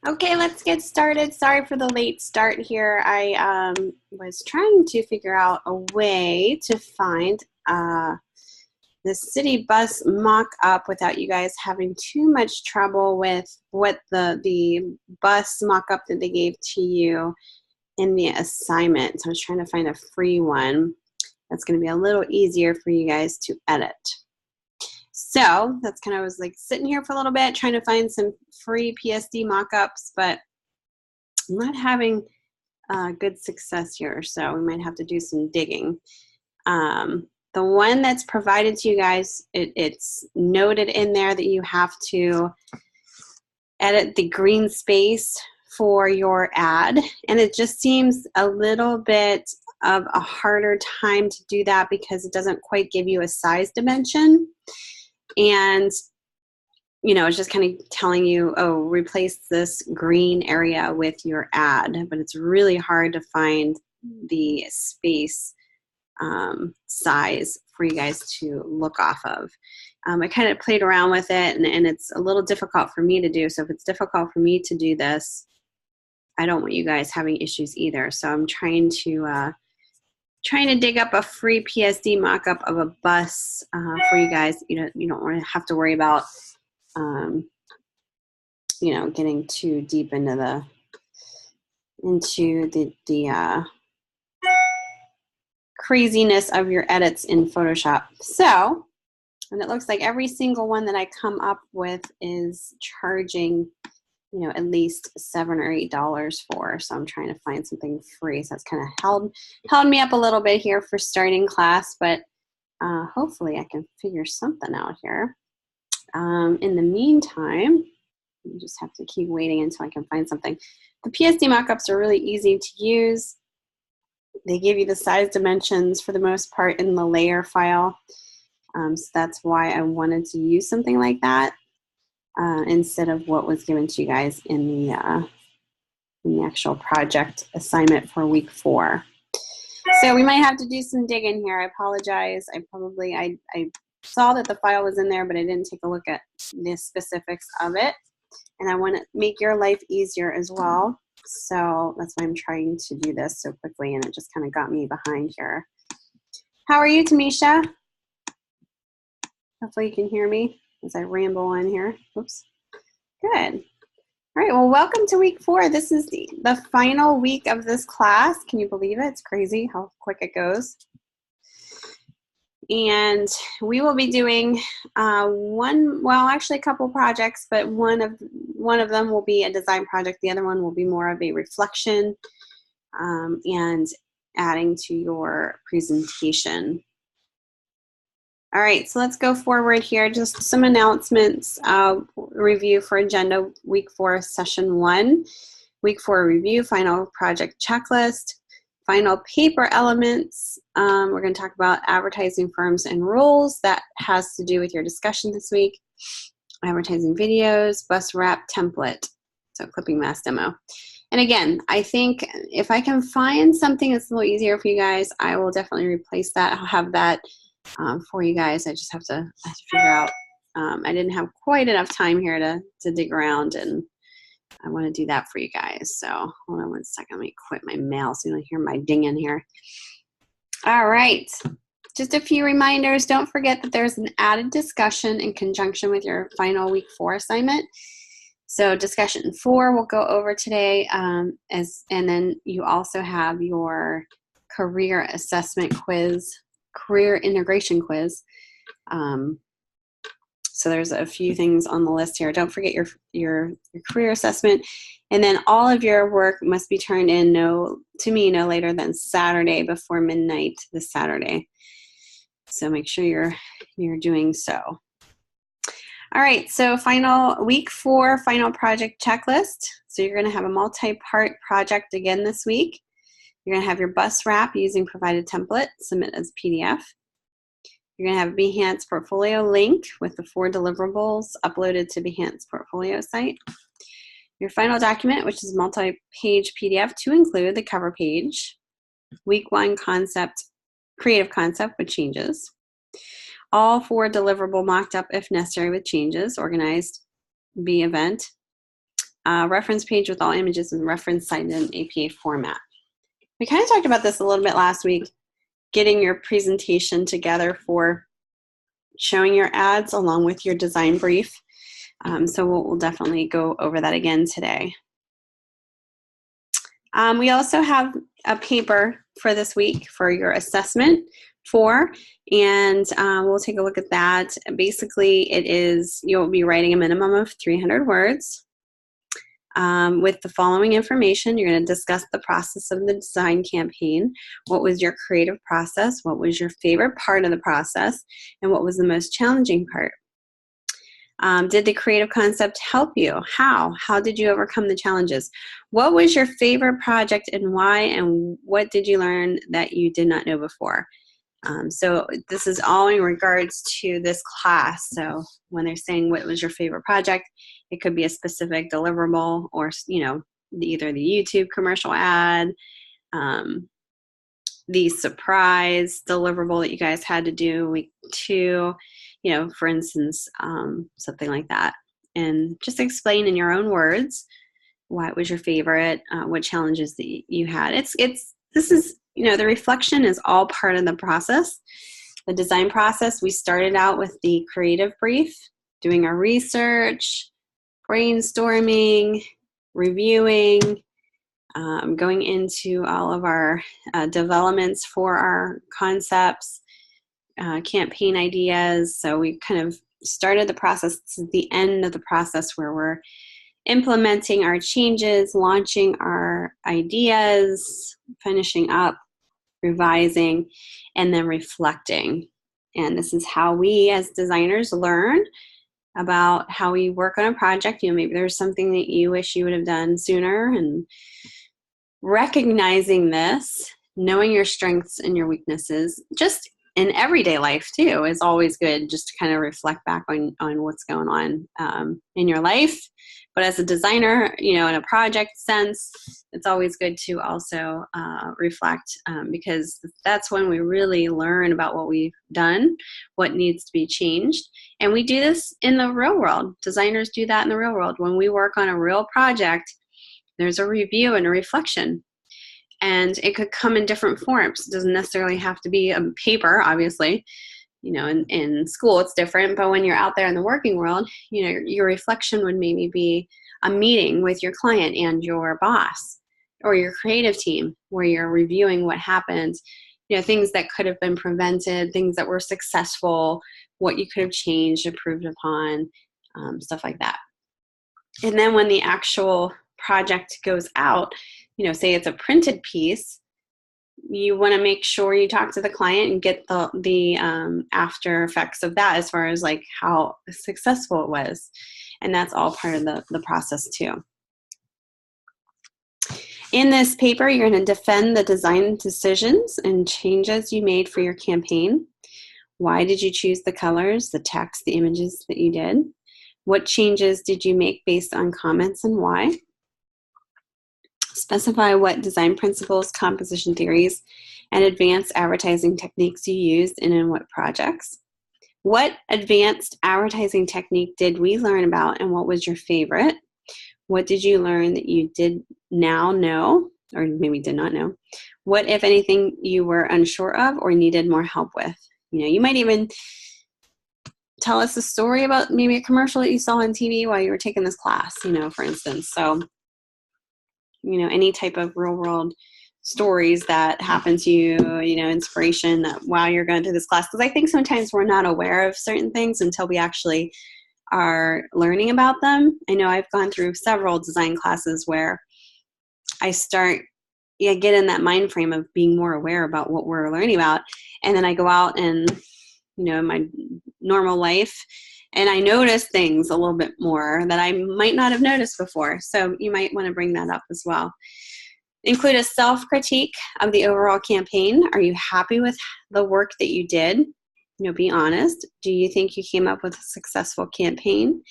Okay, let's get started. Sorry for the late start here. I was trying to figure out a way to find the city bus mock-up without you guys having too much trouble with what the bus mock-up that they gave to you in the assignment. So I was trying to find a free one that's going to be a little easier for you guys to edit. So that's kind of, I was like sitting here for a little bit trying to find some free PSD mock-ups, but I'm not having good success here, so we might have to do some digging. The one that's provided to you guys, it's noted in there that you have to edit the green space for your ad, and it just seems a little bit of a harder time to do that because it doesn't quite give you a size dimension. And you know, it's just kind of telling you, oh, replace this green area with your ad, but it's really hard to find the space size for you guys to look off of. I kind of played around with it, and it's a little difficult for me to do. So if it's difficult for me to do this, I don't want you guys having issues either. So I'm trying to dig up a free PSD mock-up of a bus for you guys. You don't want to have to worry about you know, getting too deep into the craziness of your edits in Photoshop. So, and it looks like every single one that I come up with is charging, you know, at least $7 or $8 for. So I'm trying to find something free. So that's kind of held me up a little bit here for starting class, but hopefully I can figure something out here. In the meantime, you just have to keep waiting until I can find something. The PSD mockups are really easy to use. They give you the size dimensions for the most part in the layer file. So that's why I wanted to use something like that instead of what was given to you guys in the actual project assignment for week 4. So we might have to do some digging here. I apologize. I saw that the file was in there, but I didn't take a look at the specifics of it. And I want to make your life easier as well. So that's why I'm trying to do this so quickly, and it just kind of got me behind here. How are you, Tamisha? Hopefully you can hear me as I ramble on here. Oops. Good. All right, well, welcome to week 4. This is the final week of this class. Can you believe it? It's crazy how quick it goes. And we will be doing actually a couple projects, but one of them will be a design project. The other one will be more of a reflection and adding to your presentation. All right, so let's go forward here. Just some announcements. Review for agenda week 4, session 1. Week 4 review, final project checklist. Final paper elements, we're going to talk about advertising firms and rules. That has to do with your discussion this week. Advertising videos, bus wrap template, so clipping mask demo. And again, I think if I can find something that's a little easier for you guys, I will definitely replace that. I'll have that for you guys. I just have to figure out. I didn't have quite enough time here to dig around, and I want to do that for you guys. So hold on one second. Let me quit my mail so you don't hear my dinging here. All right. Just a few reminders. Don't forget that there's an added discussion in conjunction with your final week 4 assignment. So discussion 4 we'll go over today. And then you also have your career assessment quiz, career integration quiz. So there's a few things on the list here. Don't forget your career assessment. And then all of your work must be turned in to me no later than Saturday before midnight this Saturday. So make sure you're doing so. All right, so final week 4 final project checklist. So you're going to have a multi-part project again this week. You're going to have your bus wrap using provided template, submit as PDF. You're going to have a Behance portfolio link with the 4 deliverables uploaded to Behance portfolio site. Your final document, which is multi-page PDF to include the cover page, week 1 concept, creative concept with changes. All 4 deliverable mocked up if necessary with changes, organized, B event, reference page with all images and reference cited in APA format. We kind of talked about this a little bit last week, getting your presentation together for showing your ads along with your design brief. So we'll definitely go over that again today. We also have a paper for this week for your assessment and we'll take a look at that. Basically, it is, you'll be writing a minimum of 300 words. With the following information, you're going to discuss the process of the design campaign. What was your creative process? What was your favorite part of the process? And what was the most challenging part? Did the creative concept help you? How? How did you overcome the challenges? What was your favorite project and why? And what did you learn that you did not know before? So this is all in regards to this class. So when they're saying what was your favorite project, it could be a specific deliverable or, either the YouTube commercial ad, the surprise deliverable that you guys had to do week 2, for instance, something like that. And just explain in your own words why it was your favorite, what challenges that you had. The reflection is all part of the process. The design process, we started out with the creative brief, doing our research, brainstorming, reviewing, going into all of our developments for our concepts, campaign ideas. So we kind of started the process to the end of the process where we're implementing our changes, launching our ideas, finishing up, revising, and then reflecting. And this is how we as designers learn about how we work on a project. Maybe there's something that you wish you would have done sooner, and recognizing this, knowing your strengths and your weaknesses, just in everyday life too, is always good, just to kind of reflect back on what's going on in your life. But as a designer, in a project sense, it's always good to also reflect because that's when we really learn about what we've done, what needs to be changed. And we do this in the real world. Designers do that in the real world. When we work on a real project, there's a review and a reflection. And it could come in different forms. It doesn't necessarily have to be a paper, obviously. In school it's different, but when you're out there in the working world, your reflection would maybe be a meeting with your client and your boss or your creative team where you're reviewing what happened, things that could have been prevented, things that were successful, what you could have changed, improved upon, stuff like that. And then when the actual project goes out, say it's a printed piece, you want to make sure you talk to the client and get the after effects of that as far as like how successful it was. And that's all part of the process too. In this paper, you're going to defend the design decisions and changes you made for your campaign. Why did you choose the colors, the text, the images that you did? What changes did you make based on comments and why? Specify what design principles, composition theories, and advanced advertising techniques you used and in what projects. What advanced advertising technique did we learn about and what was your favorite? What did you learn that you did now know or maybe did not know? What, if anything, you were unsure of or needed more help with? You might even tell us a story about maybe a commercial that you saw on TV while you were taking this class, for instance. So any type of real world stories that happen to you, inspiration that while you're going through this class. Because I think sometimes we're not aware of certain things until we actually are learning about them. I know I've gone through several design classes where I get in that mind frame of being more aware about what we're learning about. And then I go out and, in my normal life, and I notice things a little bit more that I might not have noticed before. So you might want to bring that up as well. Include a self-critique of the overall campaign. Are you happy with the work that you did? Be honest. Do you think you came up with a successful campaign?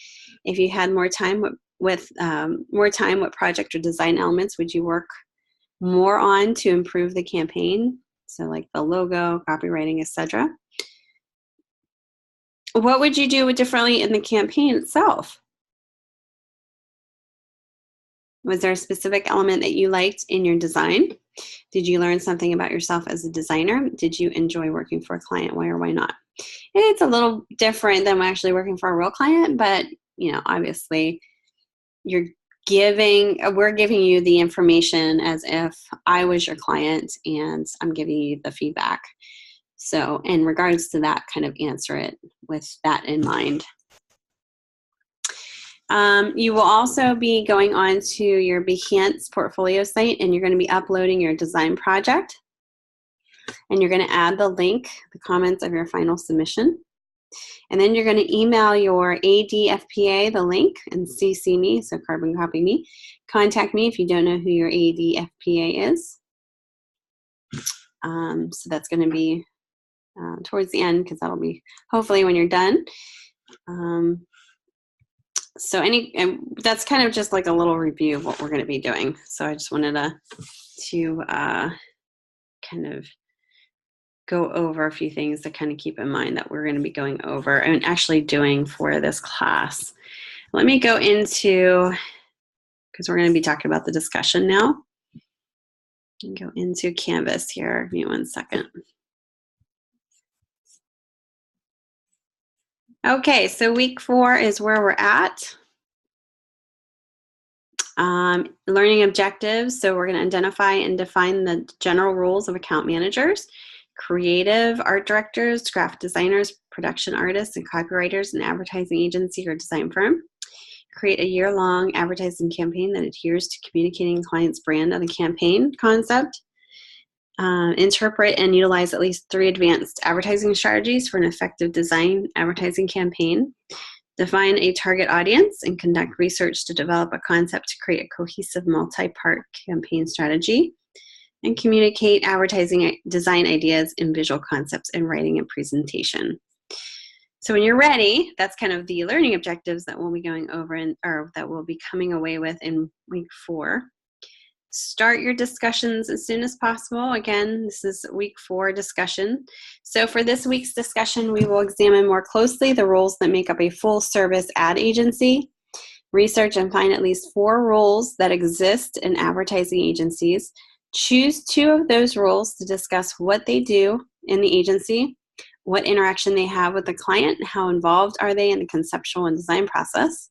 If you had more time, what project or design elements would you work more on to improve the campaign? So like the logo, copywriting, etc. What would you do differently in the campaign itself? Was there a specific element that you liked in your design? Did you learn something about yourself as a designer? Did you enjoy working for a client? Why or why not? And it's a little different than actually working for a real client, but obviously we're giving you the information as if I was your client and I'm giving you the feedback. So in regards to that, kind of answer it with that in mind. You will also be going on to your Behance portfolio site, and you're going to be uploading your design project. And you're going to add the link, the comments of your final submission. And then you're going to email your ADFPA the link and CC me, so carbon copy me. Contact me if you don't know who your ADFPA is. So that's going to be towards the end, because that'll be hopefully when you're done. So that's kind of just like a little review of what we're going to be doing. So I just wanted to kind of go over a few things to kind of keep in mind that we're going to be going over and actually doing for this class. Let me go into, because we're going to be talking about the discussion now. Go into Canvas here. Give me 1 second. Okay, so week 4 is where we're at. Learning objectives. So we're going to identify and define the general rules of account managers, creative art directors, graphic designers, production artists, and copywriters, an advertising agency or design firm. Create a year-long advertising campaign that adheres to communicating the client's brand on the campaign concept. Interpret and utilize at least 3 advanced advertising strategies for an effective design advertising campaign. Define a target audience and conduct research to develop a concept to create a cohesive multi-part campaign strategy. And communicate advertising design ideas in visual concepts in writing and presentation. So when you're ready, that's kind of the learning objectives that we'll be going over or that we'll be coming away with in week 4. Start your discussions as soon as possible. Again, this is week 4 discussion. So for this week's discussion, we will examine more closely the roles that make up a full service ad agency. Research and find at least 4 roles that exist in advertising agencies. Choose 2 of those roles to discuss what they do in the agency, what interaction they have with the client, how involved are they in the conceptual and design process.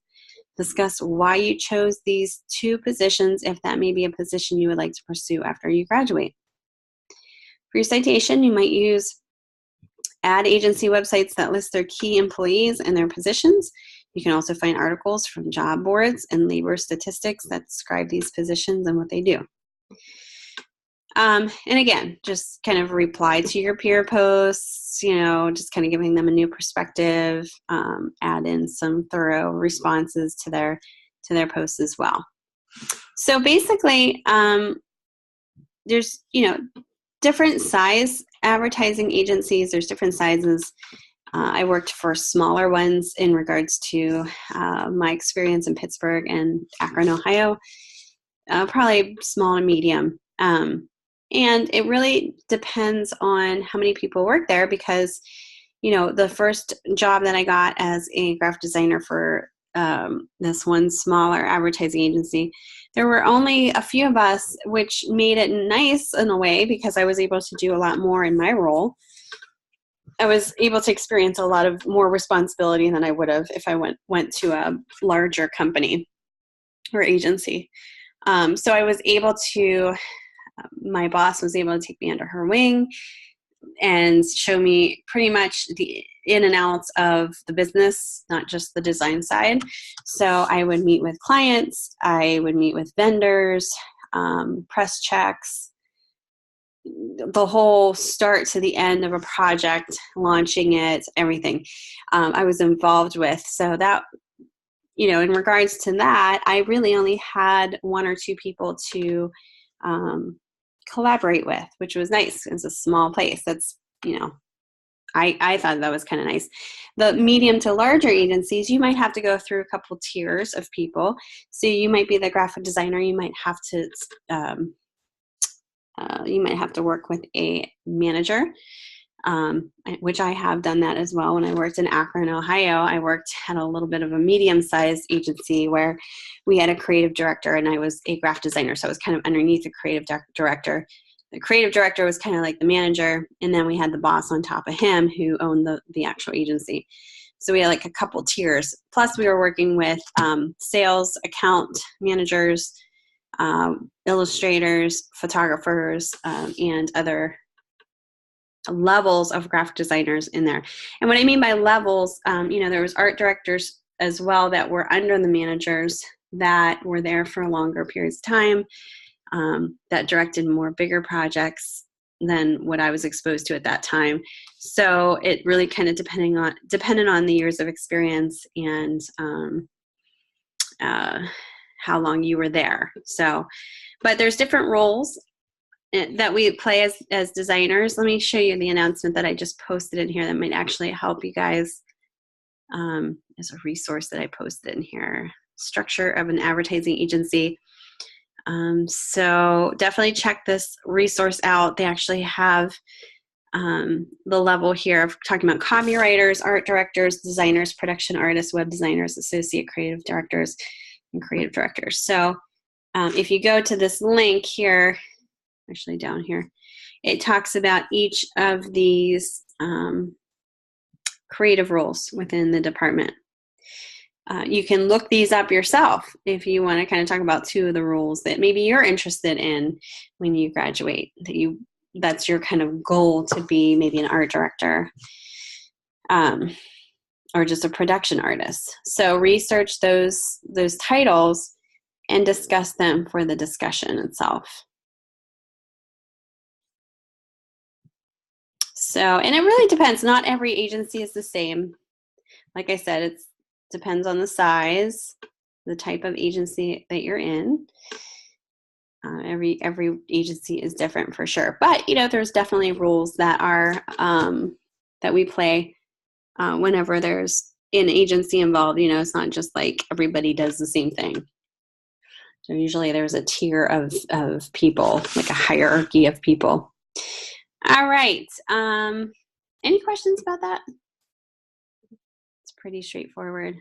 Discuss why you chose these 2 positions, if that may be a position you would like to pursue after you graduate. For your citation, you might use ad agency websites that list their key employees and their positions. You can also find articles from job boards and labor statistics that describe these positions and what they do. And again, just kind of reply to your peer posts, just kind of giving them a new perspective, add in some thorough responses to their posts as well. So basically, there's, different size advertising agencies. There's different sizes. I worked for smaller ones in regards to my experience in Pittsburgh and Akron, Ohio, probably small to medium. And it really depends on how many people work there, because, the first job that I got as a graphic designer for this one smaller advertising agency, there were only a few of us, which made it nice in a way because I was able to do a lot more in my role. I was able to experience a lot of more responsibility than I would have if I went to a larger company or agency. So I was able to, my boss was able to take me under her wing and show me pretty much the in and outs of the business, not just the design side. So I would meet with clients, I would meet with vendors, press checks, the whole start to the end of a project, launching it, everything I was involved with. So that, in regards to that, I really only had 1 or 2 people to collaborate with, which was nice. It's a small place. That's, I thought that was kind of nice. The medium to larger agencies, you might have to go through a couple tiers of people. So you might be the graphic designer. You might have to work with a manager. which I have done that as well. When I worked in Akron, Ohio, I worked at a little bit of a medium-sized agency where we had a creative director and I was a graphic designer. So I was kind of underneath the creative director. The creative director was kind of like the manager, and then we had the boss on top of him who owned the actual agency. So we had like a couple tiers. Plus we were working with sales, account managers, illustrators, photographers, and other levels of graphic designers in there. And what I mean by levels, there was art directors as well that were under the managers that were there for longer periods of time, that directed more bigger projects than what I was exposed to at that time. So it really kind of depended on the years of experience and how long you were there. So, but there's different roles that we play as designers. Let me show you the announcement that I just posted in here that might actually help you guys. There's a resource that I posted in here. Structure of an advertising agency. So definitely check this resource out. They actually have the level here of talking about copywriters, art directors, designers, production artists, web designers, associate creative directors, and creative directors. So if you go to this link here, actually down here, it talks about each of these creative roles within the department. You can look these up yourself if you want to kind of talk about two of the roles that maybe you're interested in when you graduate, that's your kind of goal to be maybe an art director or just a production artist. So research those titles and discuss them for the discussion itself. So, and it really depends. Not every agency is the same. Like I said, it depends on the size, the type of agency that you're in. Every agency is different for sure. But, there's definitely rules that are, that we play whenever there's an agency involved. It's not just like everybody does the same thing. So usually there's a tier of people, like a hierarchy of people. All right. Any questions about that? It's pretty straightforward.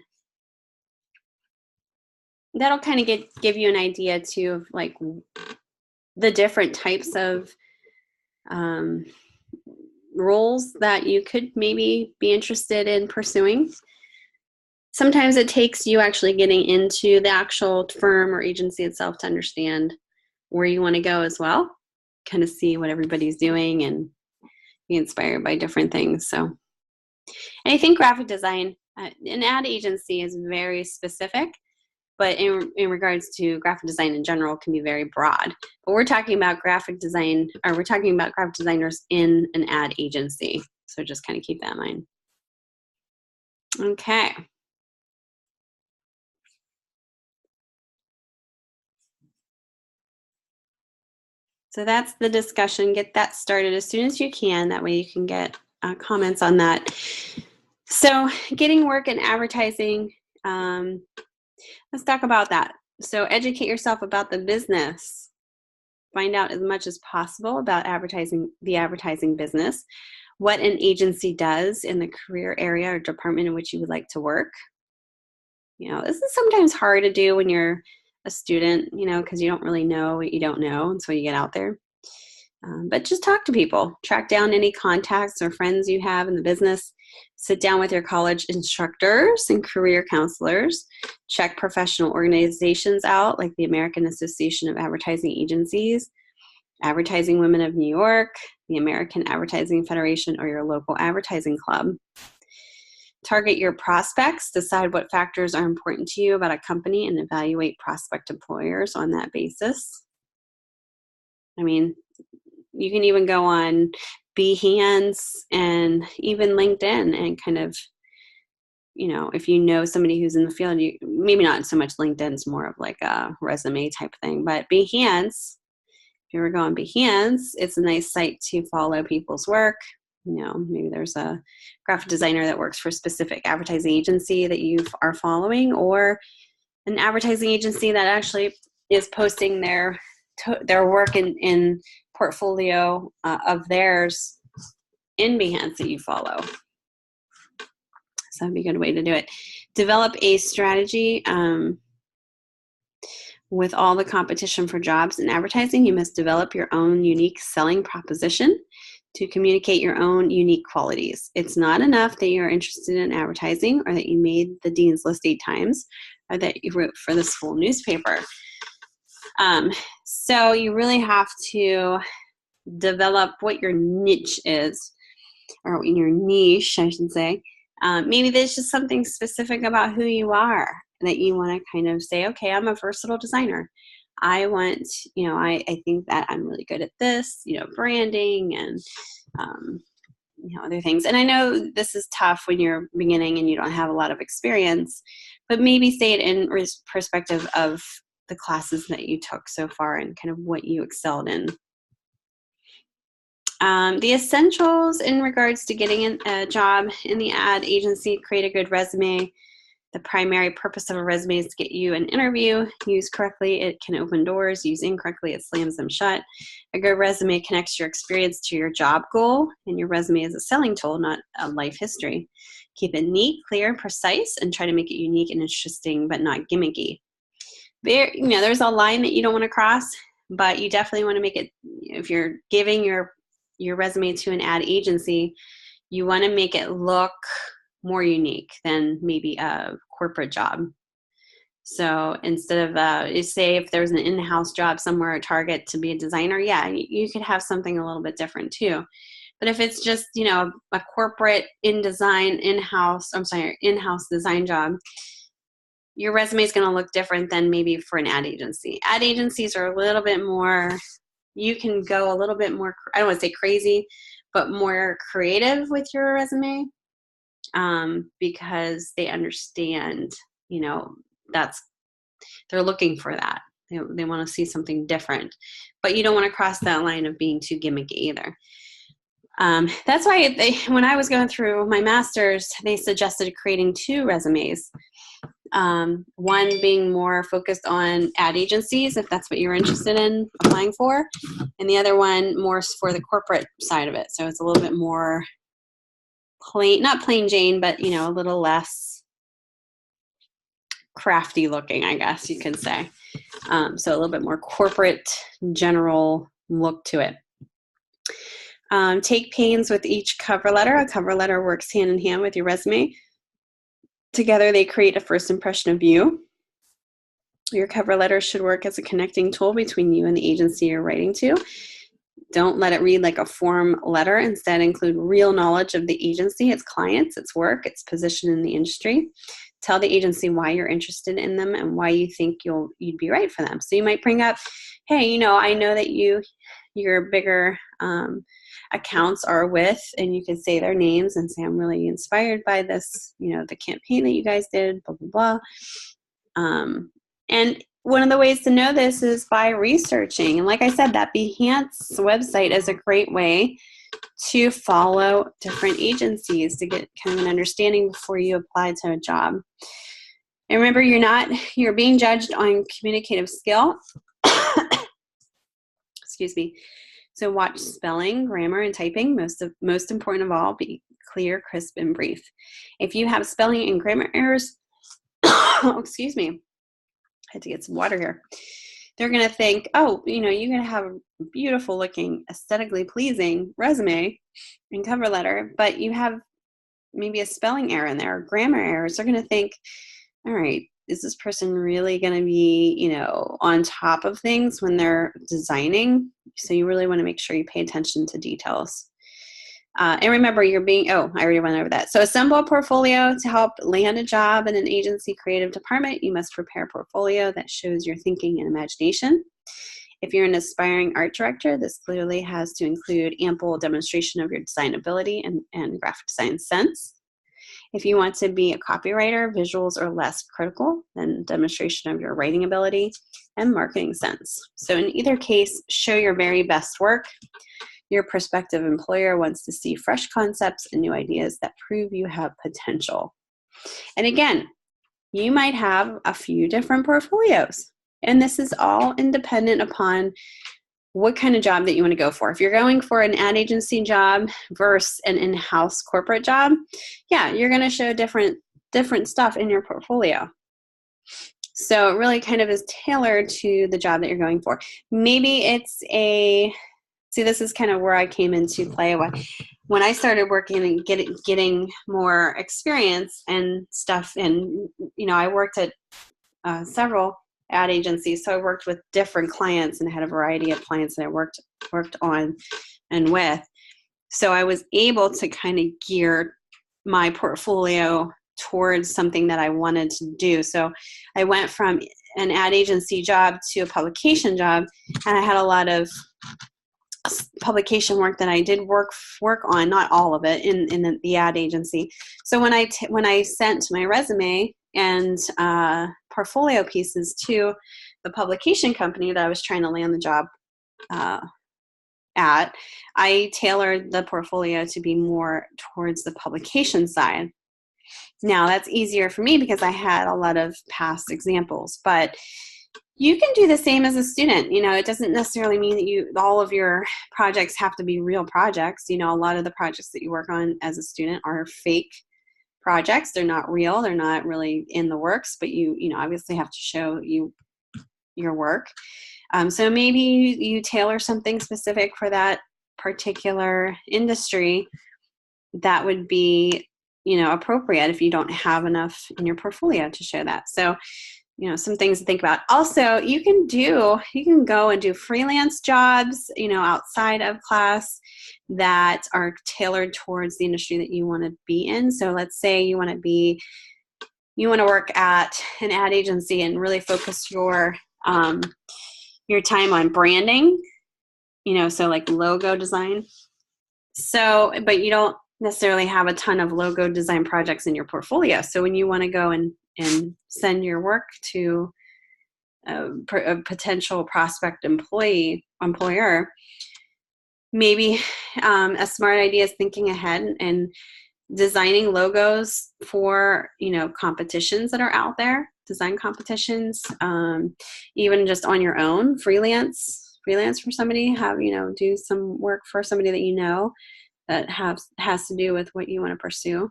That'll kind of give you an idea too of like the different types of roles that you could maybe be interested in pursuing. Sometimes it takes you actually getting into the actual firm or agency itself to understand where you want to go as well. Kind of see what everybody's doing and be inspired by different things. So, and I think graphic design, an ad agency is very specific, but in regards to graphic design in general can be very broad. But we're talking about graphic design, or we're talking about graphic designers in an ad agency. So just kind of keep that in mind. Okay. So that's the discussion. Get that started as soon as you can. That way you can get comments on that. So getting work in advertising, let's talk about that. So educate yourself about the business. Find out as much as possible about the advertising business, what an agency does in the career area or department in which you would like to work. This is sometimes hard to do when you're a student, because you don't really know what you don't know until you get out there. But just talk to people, track down any contacts or friends you have in the business, sit down with your college instructors and career counselors, check professional organizations out like the American Association of Advertising Agencies, Advertising Women of New York, the American Advertising Federation, or your local advertising club. Target your prospects, decide what factors are important to you about a company, and evaluate prospect employers on that basis. I mean, you can even go on Behance and even LinkedIn and kind of, if you know somebody who's in the field, maybe not so much LinkedIn's more of like a resume type thing, but Behance, if you ever go on Behance, it's a nice site to follow people's work. Maybe there's a graphic designer that works for a specific advertising agency that you are following, or an advertising agency that actually is posting their work in portfolio of theirs in Behance that you follow. So that'd be a good way to do it. Develop a strategy. With all the competition for jobs in advertising, you must develop your own unique selling proposition to communicate your own unique qualities. It's not enough that you're interested in advertising or that you made the Dean's List 8 times or that you wrote for the school newspaper. So you really have to develop what your niche is, or your niche, I should say. Maybe there's just something specific about who you are that you want to kind of say, okay, I'm a versatile designer. I want, I think that I'm really good at this, branding and, other things. And I know this is tough when you're beginning and you don't have a lot of experience, but maybe say it in perspective of the classes that you took so far and kind of what you excelled in. The essentials in regards to getting a job in the ad agency: create a good resume. The primary purpose of a resume is to get you an interview. Used correctly, it can open doors. Used incorrectly, it slams them shut. A good resume connects your experience to your job goal, and your resume is a selling tool, not a life history. Keep it neat, clear, and precise, and try to make it unique and interesting, but not gimmicky. There's a line that you don't want to cross, but you definitely want to make it, if you're giving your resume to an ad agency, you want to make it look more unique than maybe a corporate job. So instead of, say if there's an in-house job somewhere at Target to be a designer, yeah, you could have something a little bit different too. But if it's just, a corporate in-house design job, your resume is going to look different than maybe for an ad agency. Ad agencies are a little bit more, you can go a little bit more, I don't want to say crazy, but more creative with your resume. Because they understand, they're looking for that. They want to see something different, but you don't want to cross that line of being too gimmicky either. That's why when I was going through my master's, they suggested creating 2 resumes. One being more focused on ad agencies, if that's what you're interested in applying for, and the other one more for the corporate side of it. So it's a little bit more plain, not plain Jane, but a little less crafty looking, I guess you could say. So a little bit more corporate, general look to it. Take pains with each cover letter. A cover letter works hand in hand with your resume. Together they create a first impression of you. Your cover letter should work as a connecting tool between you and the agency you're writing to. Don't let it read like a form letter. Instead, include real knowledge of the agency, its clients, its work, its position in the industry. Tell the agency why you're interested in them and why you think you'd be right for them. So you might bring up, hey, I know that your bigger accounts are with, and you can say their names and say, I'm really inspired by this, the campaign that you guys did, blah, blah, blah. And one of the ways to know this is by researching. And like I said, that Behance website is a great way to follow different agencies to get kind of an understanding before you apply to a job. And remember, you're being judged on communicative skill. Excuse me. So watch spelling, grammar, and typing. Most important of all, be clear, crisp, and brief. If you have spelling and grammar errors, excuse me, I had to get some water here. They're going to think, oh, you're going to have a beautiful looking, aesthetically pleasing resume and cover letter, but you have maybe a spelling error in there or grammar errors. They're going to think, all right, is this person really going to be, on top of things when they're designing? So you really want to make sure you pay attention to details. And remember, I already went over that. So assemble a portfolio to help land a job in an agency creative department. You must prepare a portfolio that shows your thinking and imagination. If you're an aspiring art director, this clearly has to include ample demonstration of your design ability and graphic design sense. If you want to be a copywriter, visuals are less critical than demonstration of your writing ability and marketing sense. So in either case, show your very best work. Your prospective employer wants to see fresh concepts and new ideas that prove you have potential. And again, you might have a few different portfolios, and this is all independent upon what kind of job that you want to go for. If you're going for an ad agency job versus an in-house corporate job, yeah, you're going to show different stuff in your portfolio. So it really kind of is tailored to the job that you're going for. Maybe it's see, this is kind of where I came into play. When I started working and getting more experience and stuff, and I worked at several ad agencies, so I worked with different clients and had a variety of clients that I worked on and with. So I was able to kind of gear my portfolio towards something that I wanted to do. So I went from an ad agency job to a publication job, and I had a lot of publication work that I did work on, not all of it, in the ad agency. So when I sent my resume and portfolio pieces to the publication company that I was trying to land the job at, I tailored the portfolio to be more towards the publication side. Now that's easier for me because I had a lot of past examples, but you can do the same as a student. It doesn't necessarily mean that all of your projects have to be real projects. A lot of the projects that you work on as a student are fake projects. They're not real. They're not really in the works, but you obviously have to show your work. So maybe you tailor something specific for that particular industry that would be, appropriate if you don't have enough in your portfolio to show that. So, some things to think about. Also, you can go and do freelance jobs, outside of class that are tailored towards the industry that you want to be in. So let's say you want to work at an ad agency and really focus your time on branding, so like logo design. So, but you don't necessarily have a ton of logo design projects in your portfolio. So when you want to go and send your work to a potential prospect employer, maybe a smart idea is thinking ahead and designing logos for competitions that are out there, design competitions, even just on your own, freelance for somebody, do some work for somebody that that has to do with what you want to pursue.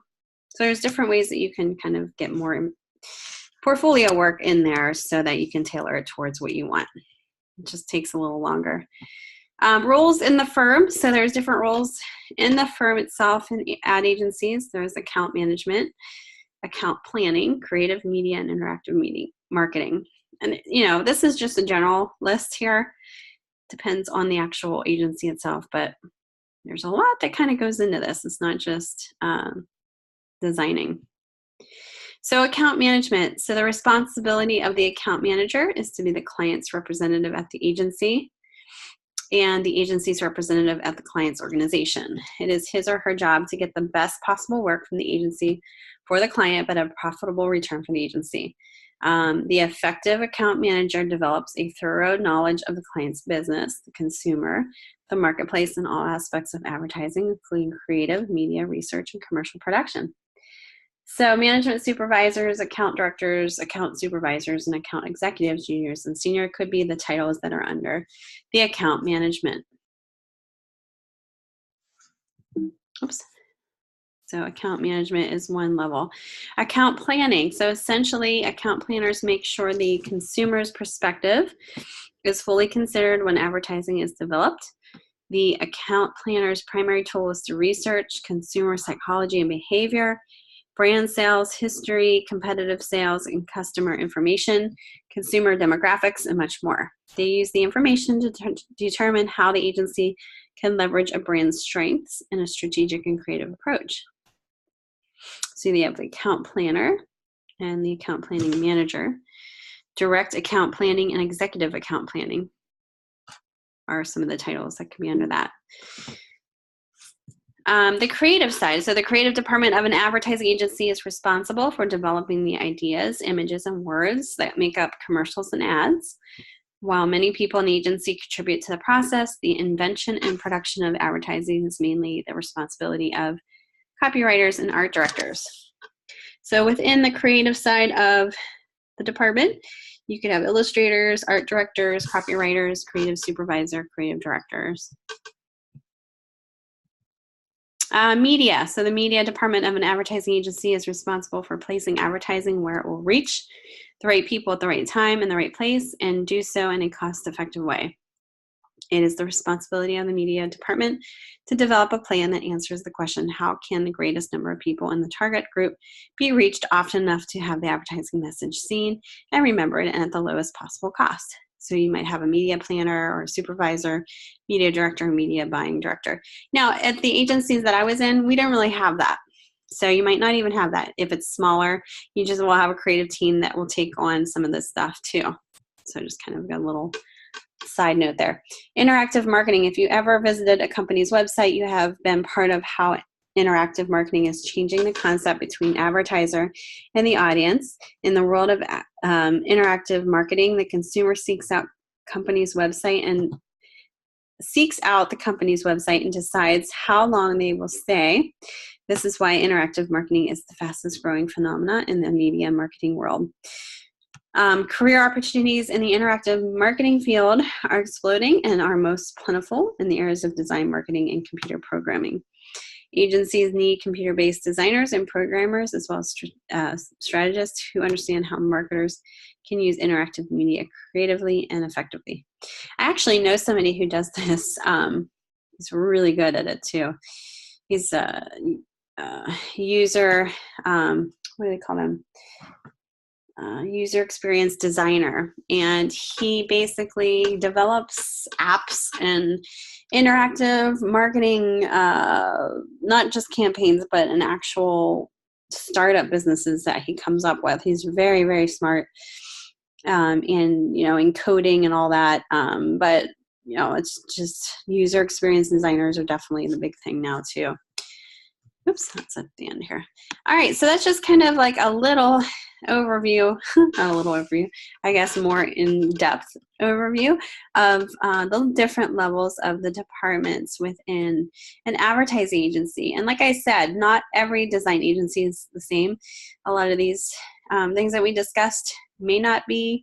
So there's different ways that you can kind of get more portfolio work in there so that you can tailor it towards what you want. It just takes a little longer. Roles in the firm. So there's different roles in the firm itself in ad agencies. There's account management, account planning, creative media, and interactive marketing. And, this is just a general list here. Depends on the actual agency itself, but there's a lot that kind of goes into this. It's not just designing. So account management. So the responsibility of the account manager is to be the client's representative at the agency and the agency's representative at the client's organization. It is his or her job to get the best possible work from the agency for the client, but a profitable return for the agency. The effective account manager develops a thorough knowledge of the client's business, the consumer, the marketplace, and all aspects of advertising, including creative, media, research, and commercial production. So management supervisors, account directors, account supervisors, and account executives, juniors and senior, could be the titles that are under the account management. Oops. So account management is one level. Account planning. So essentially, account planners make sure the consumer's perspective is fully considered when advertising is developed. The account planner's primary tool is to research consumer psychology and behavior, brand sales, history, competitive sales, and customer information, consumer demographics, and much more. They use the information to determine how the agency can leverage a brand's strengths in a strategic and creative approach. So you have the account planner and the account planning manager. Direct account planning and executive account planning are some of the titles that can be under that. The creative side. So the creative department of an advertising agency is responsible for developing the ideas, images, and words that make up commercials and ads. While many people in the agency contribute to the process, the invention and production of advertising is mainly the responsibility of copywriters and art directors. So within the creative side of the department, You could have illustrators, art directors, copywriters, creative supervisor, creative directors. Media. So the media department of an advertising agency is responsible for placing advertising where it will reach the right people at the right time in the right place and do so in a cost-effective way. It is the responsibility of the media department to develop a plan that answers the question, how can the greatest number of people in the target group be reached often enough to have the advertising message seen and remembered and at the lowest possible cost? So you might have a media planner or a supervisor, media director, media buying director. Now, at the agencies that I was in, we didn't really have that. So you might not even have that. If it's smaller, you just will have a creative team that will take on some of this stuff too. So just kind of a little side note there. Interactive marketing. If you ever visited a company's website, you have been part of how interactive marketing is changing the concept between advertiser and the audience. In the world of interactive marketing, the consumer seeks out the company's website and decides how long they will stay. This is why interactive marketing is the fastest growing phenomena in the media marketing world. Career opportunities in the interactive marketing field are exploding and are most plentiful in the areas of design, marketing, and computer programming. Agencies need computer-based designers and programmers as well as strategists who understand how marketers can use interactive media creatively and effectively. I actually know somebody who does this. He's really good at it too. He's a user, what do they call them? User experience designer, and he basically develops apps and interactive marketing, not just campaigns, but an actual startup businesses that he comes up with. He's very, very smart in coding and all that. But it's just user experience designers are definitely the big thing now too. Oops, that's at the end here. All right, so that's just kind of like a little overview, not a little overview, I guess more in-depth overview of the different levels of the departments within an advertising agency. And like I said, not every design agency is the same. A lot of these things that we discussed may not be,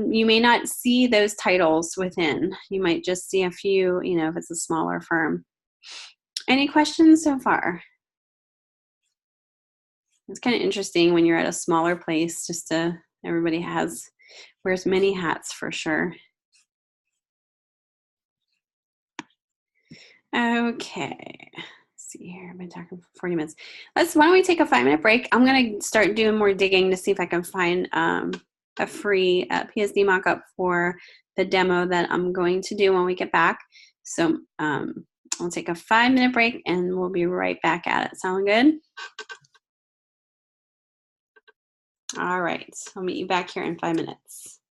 you may not see those titles within. You might just see a few, if it's a smaller firm. Any questions so far? It's kind of interesting when you're at a smaller place, just everybody wears many hats for sure. Okay, let's see here. I've been talking for 40 minutes. Why don't we take a 5-minute break? I'm going to start doing more digging to see if I can find a free PSD mockup for the demo that I'm going to do when we get back. So I'll take a 5-minute break and we'll be right back at it. Sound good? All right, I'll meet you back here in 5 minutes.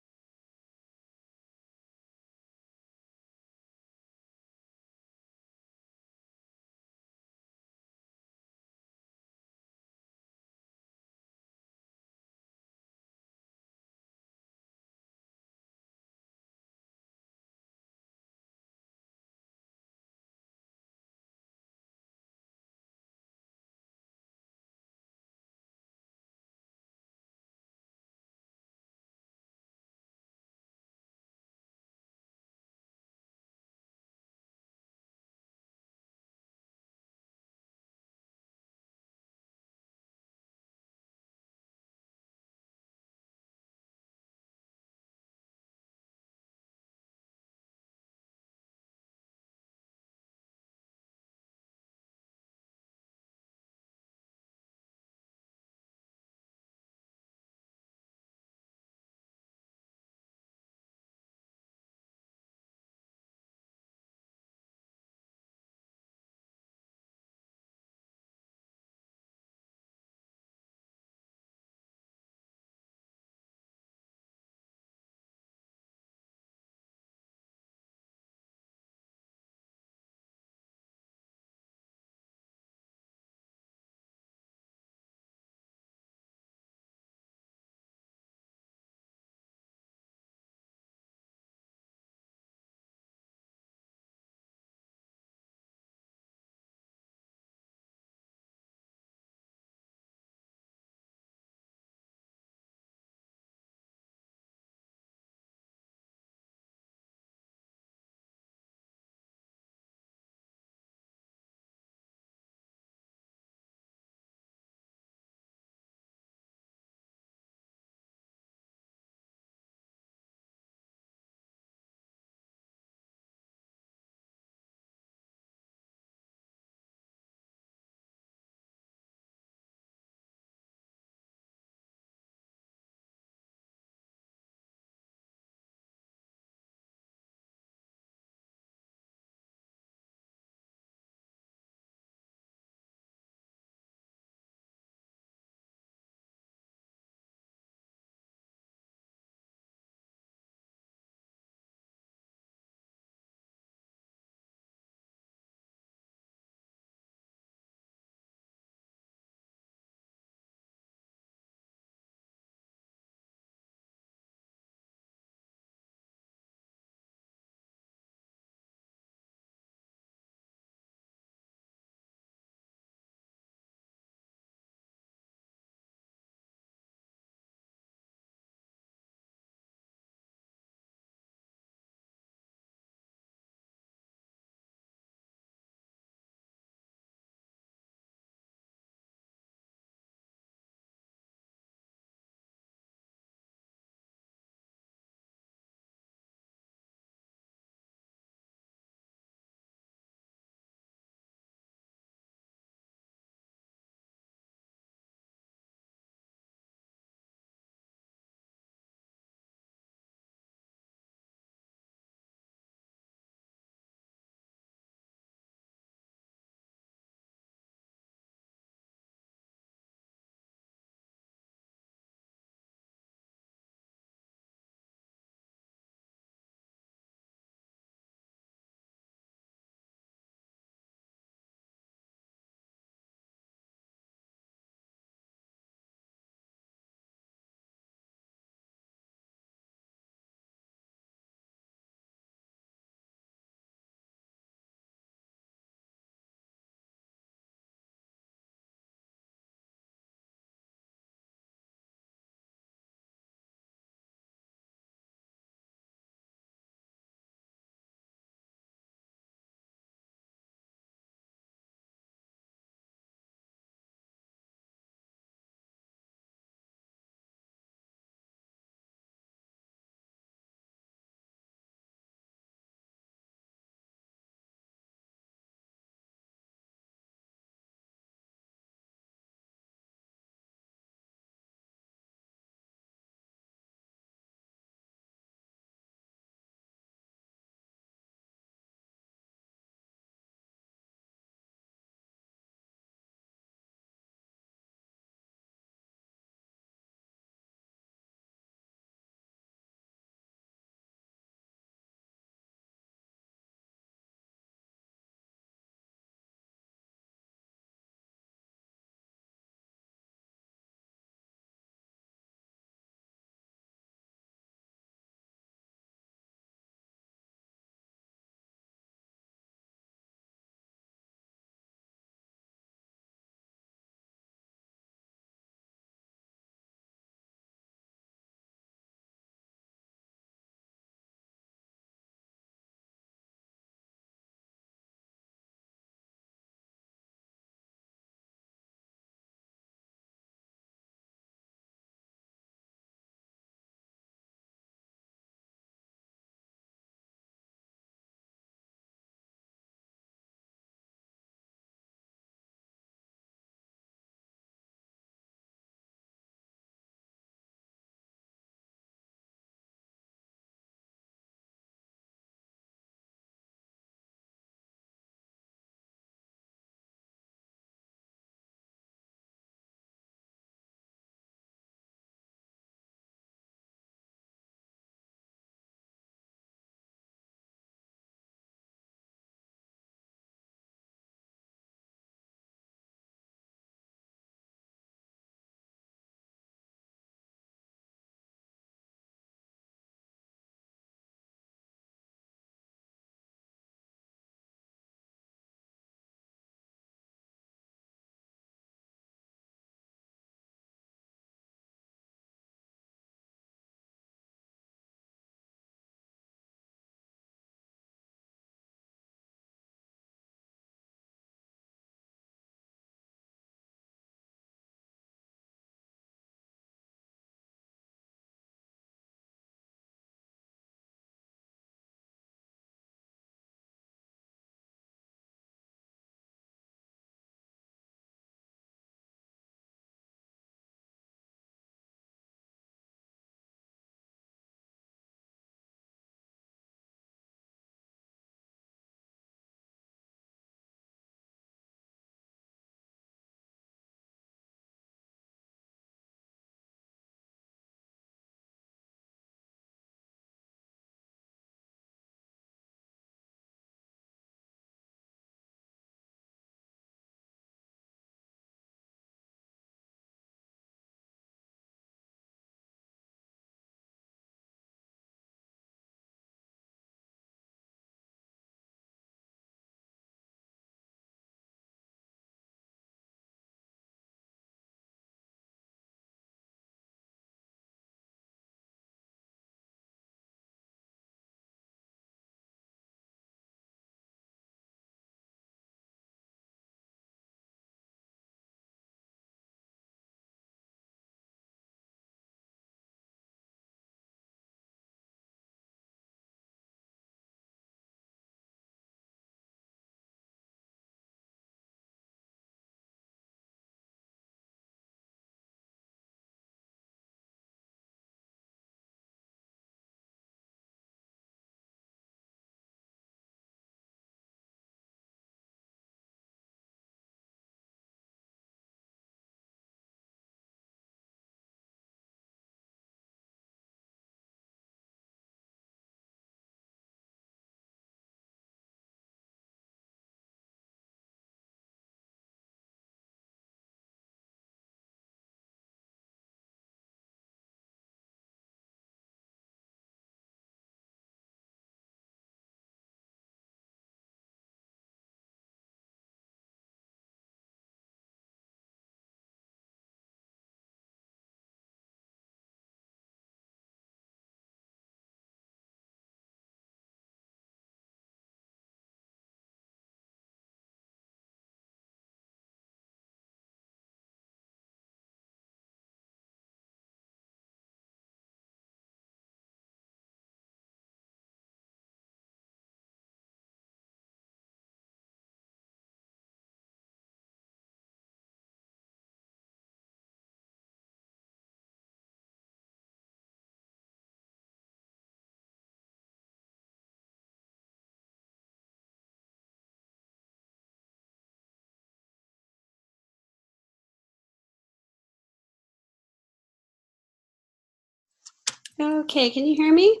Okay, can you hear me?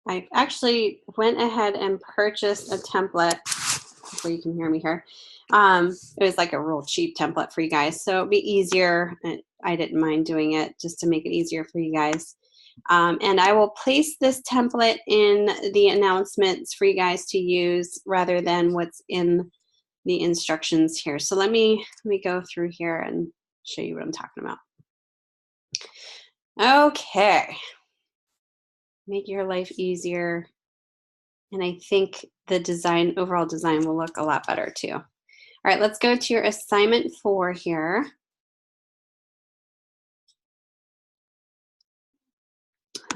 I actually went ahead and purchased a template. Hopefully you can hear me here. It was like a real cheap template for you guys, so it'd be easier. I didn't mind doing it just to make it easier for you guys. And I will place this template in the announcements for you guys to use rather than what's in the instructions here. So let me go through here and show you what I'm talking about. Okay. Make your life easier. And I think the design, overall design, will look a lot better too. All right, let's go to your assignment 4 here.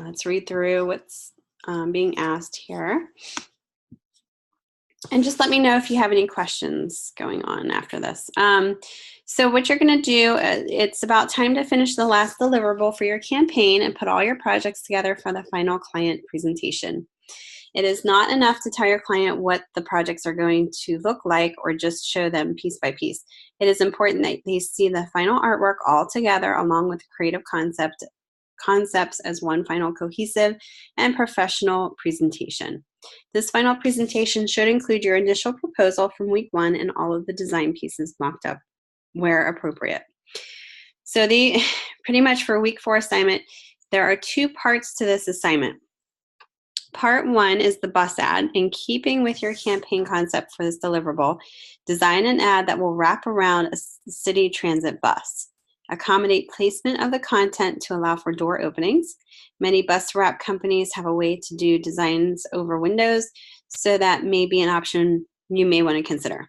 Let's read through what's being asked here. And just let me know if you have any questions going on after this. So what you're going to do, it's about time to finish the last deliverable for your campaign and put all your projects together for the final client presentation. It is not enough to tell your client what the projects are going to look like or just show them piece by piece. It is important that they see the final artwork all together along with creative concepts as one final cohesive and professional presentation. This final presentation should include your initial proposal from week 1 and all of the design pieces mocked up where appropriate. So pretty much for week 4 assignment, there are 2 parts to this assignment. Part 1 is the bus ad. In keeping with your campaign concept for this deliverable, design an ad that will wrap around a city transit bus. Accommodate placement of the content to allow for door openings. Many bus wrap companies have a way to do designs over windows, so that may be an option you may want to consider.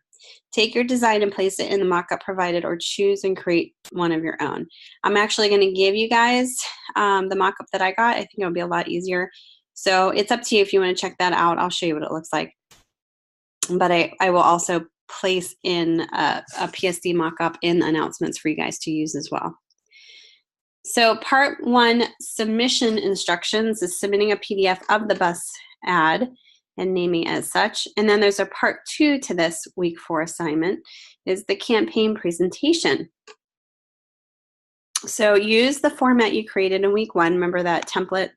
Take your design and place it in the mock-up provided, or choose and create one of your own. I'm actually going to give you guys the mock-up that I got. I think it'll be a lot easier. So it's up to you if you want to check that out. I'll show you what it looks like. But I will also place in a PSD mock-up in announcements for you guys to use as well. So part 1, submission instructions, is submitting a PDF of the bus ad and naming it as such. And then there's a part 2 to this week 4 assignment, is the campaign presentation. So use the format you created in week 1. Remember that template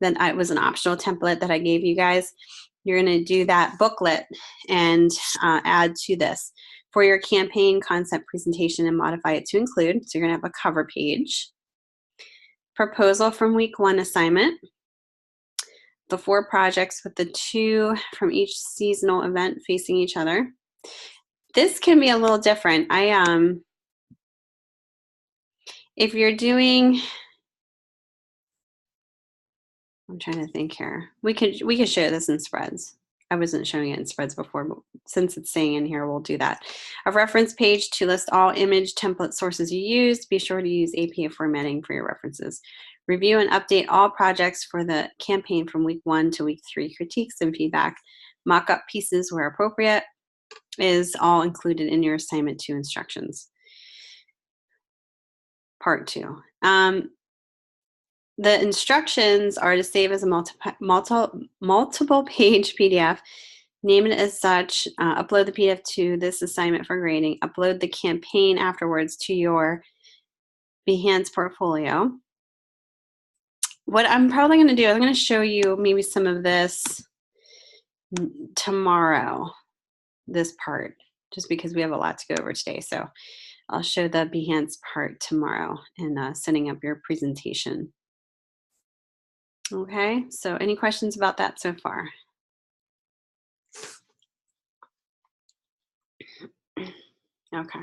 that was an optional template that I gave you guys? You're going to do that booklet and add to this for your campaign concept presentation and modify it to include. So you're going to have a cover page. Proposal from week 1 assignment. The 4 projects with the 2 from each seasonal event facing each other. This can be a little different. If you're doing, I'm trying to think here. We could show this in spreads. I wasn't showing it in spreads before, but since it's saying in here, we'll do that. A reference page to list all image template sources you used. Be sure to use APA formatting for your references. Review and update all projects for the campaign from week 1 to week 3. Critiques and feedback. Mock-up pieces where appropriate is all included in your assignment 2 instructions. Part 2. The instructions are to save as a multiple page PDF, name it as such, upload the PDF to this assignment for grading, upload the campaign afterwards to your Behance portfolio. What I'm probably going to do, I'm going to show you maybe some of this tomorrow, this part, just because we have a lot to go over today. So I'll show the Behance part tomorrow in setting up your presentation. Okay, so any questions about that so far? Okay.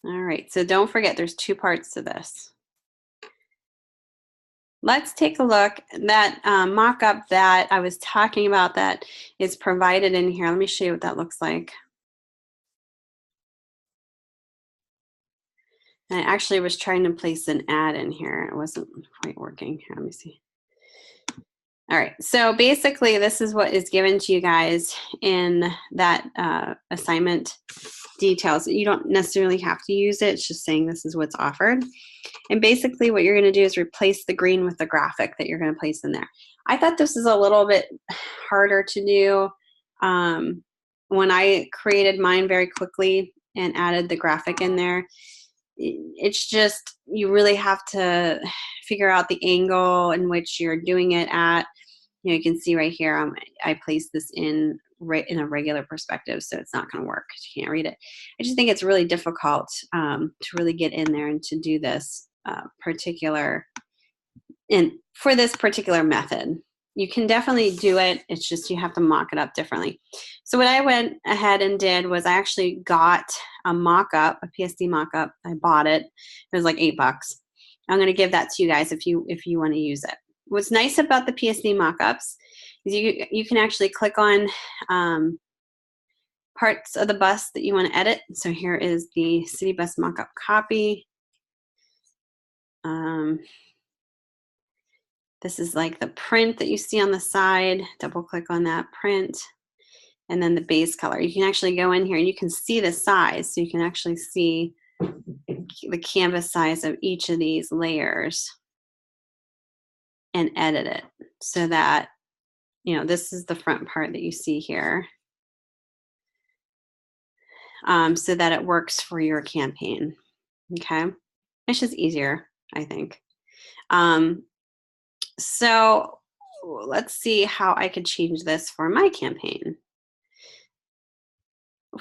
All right, so don't forget there's 2 parts to this. Let's take a look. That mock-up that I was talking about that is provided in here. Let me show you what that looks like. And I actually was trying to place an ad in here. It wasn't quite working. Here, let me see. All right, so basically this is what is given to you guys in that assignment details. You don't necessarily have to use it. It's just saying this is what's offered. And basically what you're going to do is replace the green with the graphic that you're going to place in there. I thought this is a little bit harder to do. When I created mine very quickly and added the graphic in there, it's just, you really have to figure out the angle in which you're doing it at. You know, you can see right here, I placed this in right in a regular perspective, so it's not going to work because you can't read it. I just think it's really difficult to really get in there and to do this for this particular method. You can definitely do it. It's just you have to mock it up differently. So what I went ahead and did was I actually got a mock-up, a PSD mock-up. I bought it. It was like $8. I'm going to give that to you guys if you want to use it. What's nice about the PSD mock-ups is you can actually click on parts of the bus that you want to edit. So here is the city bus mock-up copy. This is like the print that you see on the side. Double click on that print. And then the base color. You can actually go in here and you can see the size. So you can actually see the canvas size of each of these layers and edit it so that, you know, this is the front part that you see here. So that it works for your campaign. Okay. It's just easier, I think. So let's see how I could change this for my campaign.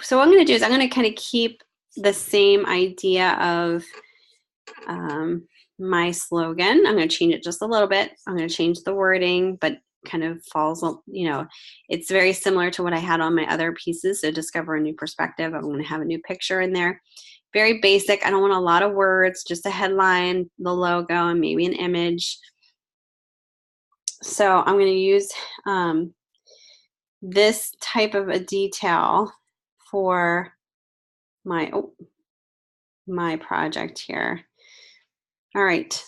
So what I'm going to do is I'm going to kind of keep the same idea of my slogan. I'm going to change it just a little bit. I'm going to change the wording, but kind of falls, you know, it's very similar to what I had on my other pieces. So discover a new perspective. I'm going to have a new picture in there. Very basic. I don't want a lot of words, just a headline, the logo, and maybe an image. So I'm going to use this type of a detail for my project here. All right.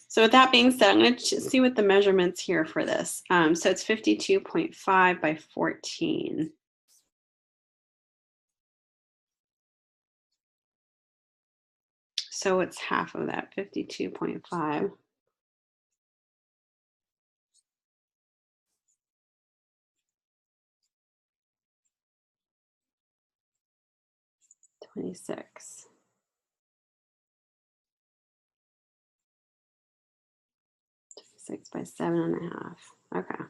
So with that being said, I'm going to see what the measurements here for this. So it's 52.5 by 14. So it's half of that, 52.5. $26. $26 by 7.5. Okay.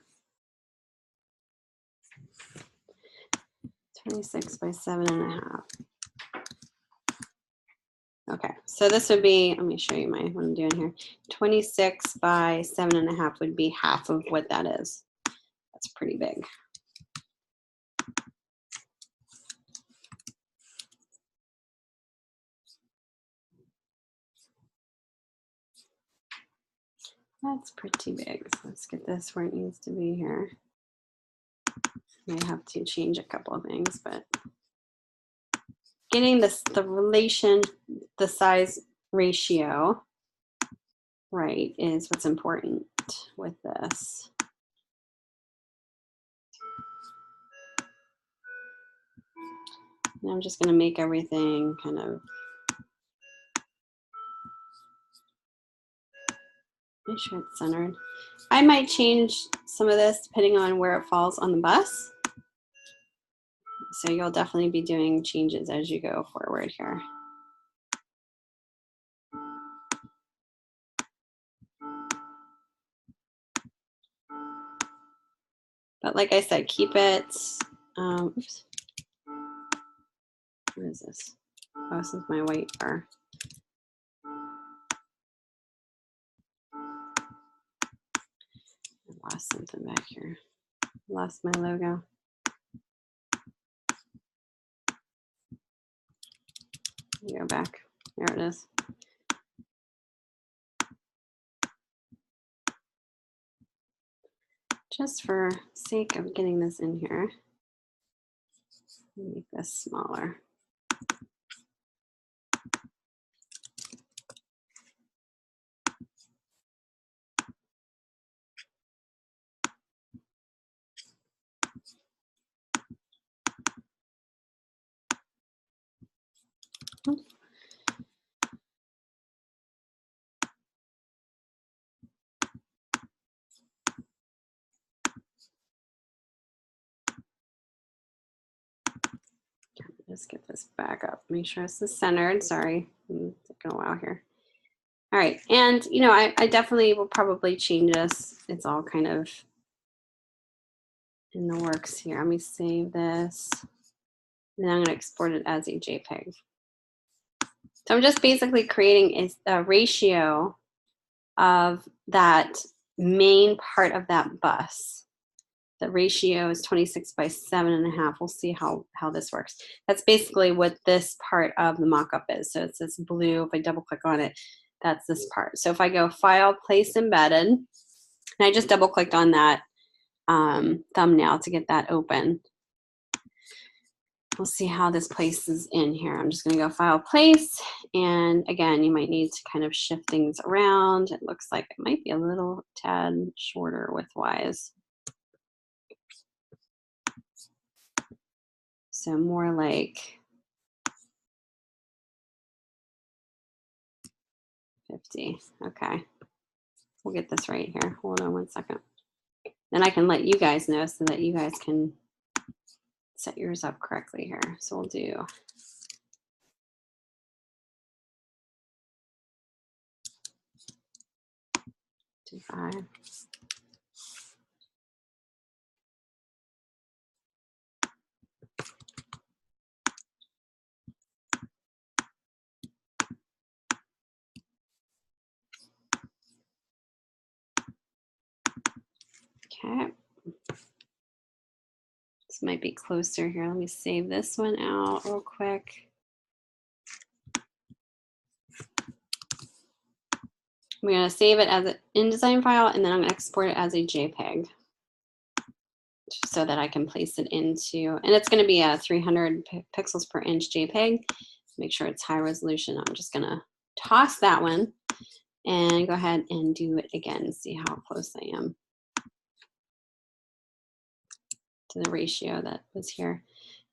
26 by 7.5. Okay, so this would be, let me show you what I'm doing here. 26 by 7.5 would be half of what that is. That's pretty big. That's pretty big. So let's get this where it needs to be here. May have to change a couple of things, but getting the size ratio right is what's important with this. And I'm just going to make everything kind of, make sure it's centered. I might change some of this depending on where it falls on the bus. So you'll definitely be doing changes as you go forward here. But like I said, keep it, oops. What is this? Oh, this is my white bar. I lost something back here. Lost my logo. Go back. There it is. Just for sake of getting this in here, make this smaller. just get this back up. Make sure this is centered. Sorry, it's taking a while here. All right, and you know, I definitely will probably change this. It's all kind of in the works here. Let me save this. And then I'm going to export it as a JPEG. So I'm just basically creating a ratio of that main part of that bus. The ratio is 26 by 7.5. We'll see how this works. That's basically what this part of the mock-up is. So it's this blue. If I double click on it, that's this part. So if I go File, Place Embedded, and I just double clicked on that thumbnail to get that open. We'll see how this places in here. I'm just going to go File, Place, and again, you might need to kind of shift things around. It looks like it might be a little tad shorter width-wise. So more like 50. Okay. We'll get this right here. Hold on one second. Then I can let you guys know so that you guys can set yours up correctly here. So we'll do 5. Okay. This might be closer here. Let me save this one out real quick. I'm going to save it as an InDesign file, and then I'm going to export it as a JPEG so that I can place it into, and it's going to be a 300 pixels per inch JPEG. Make sure it's high resolution. I'm just going to toss that one and go ahead and do it again and see how close I am to the ratio that was here.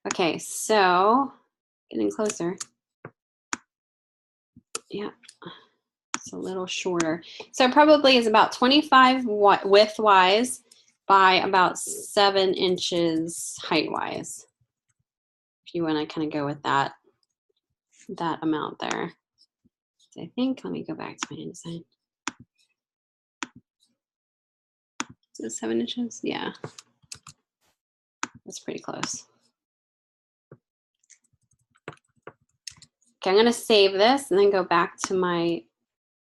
Okay, so getting closer. Yeah, it's a little shorter. So it probably is about 25 width-wise by about 7 inches height-wise. If you want to kind of go with that amount there. So I think, let me go back to my InDesign. Is it 7 inches? Yeah. That's pretty close. Okay, I'm going to save this and then go back to my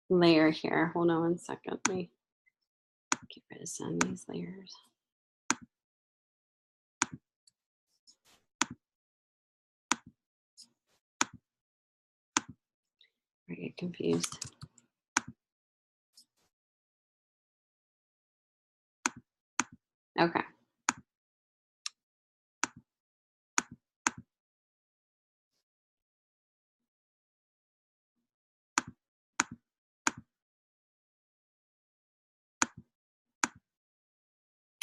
layer here. Hold on one second. Let me get rid of some of these layers. I get confused. Okay.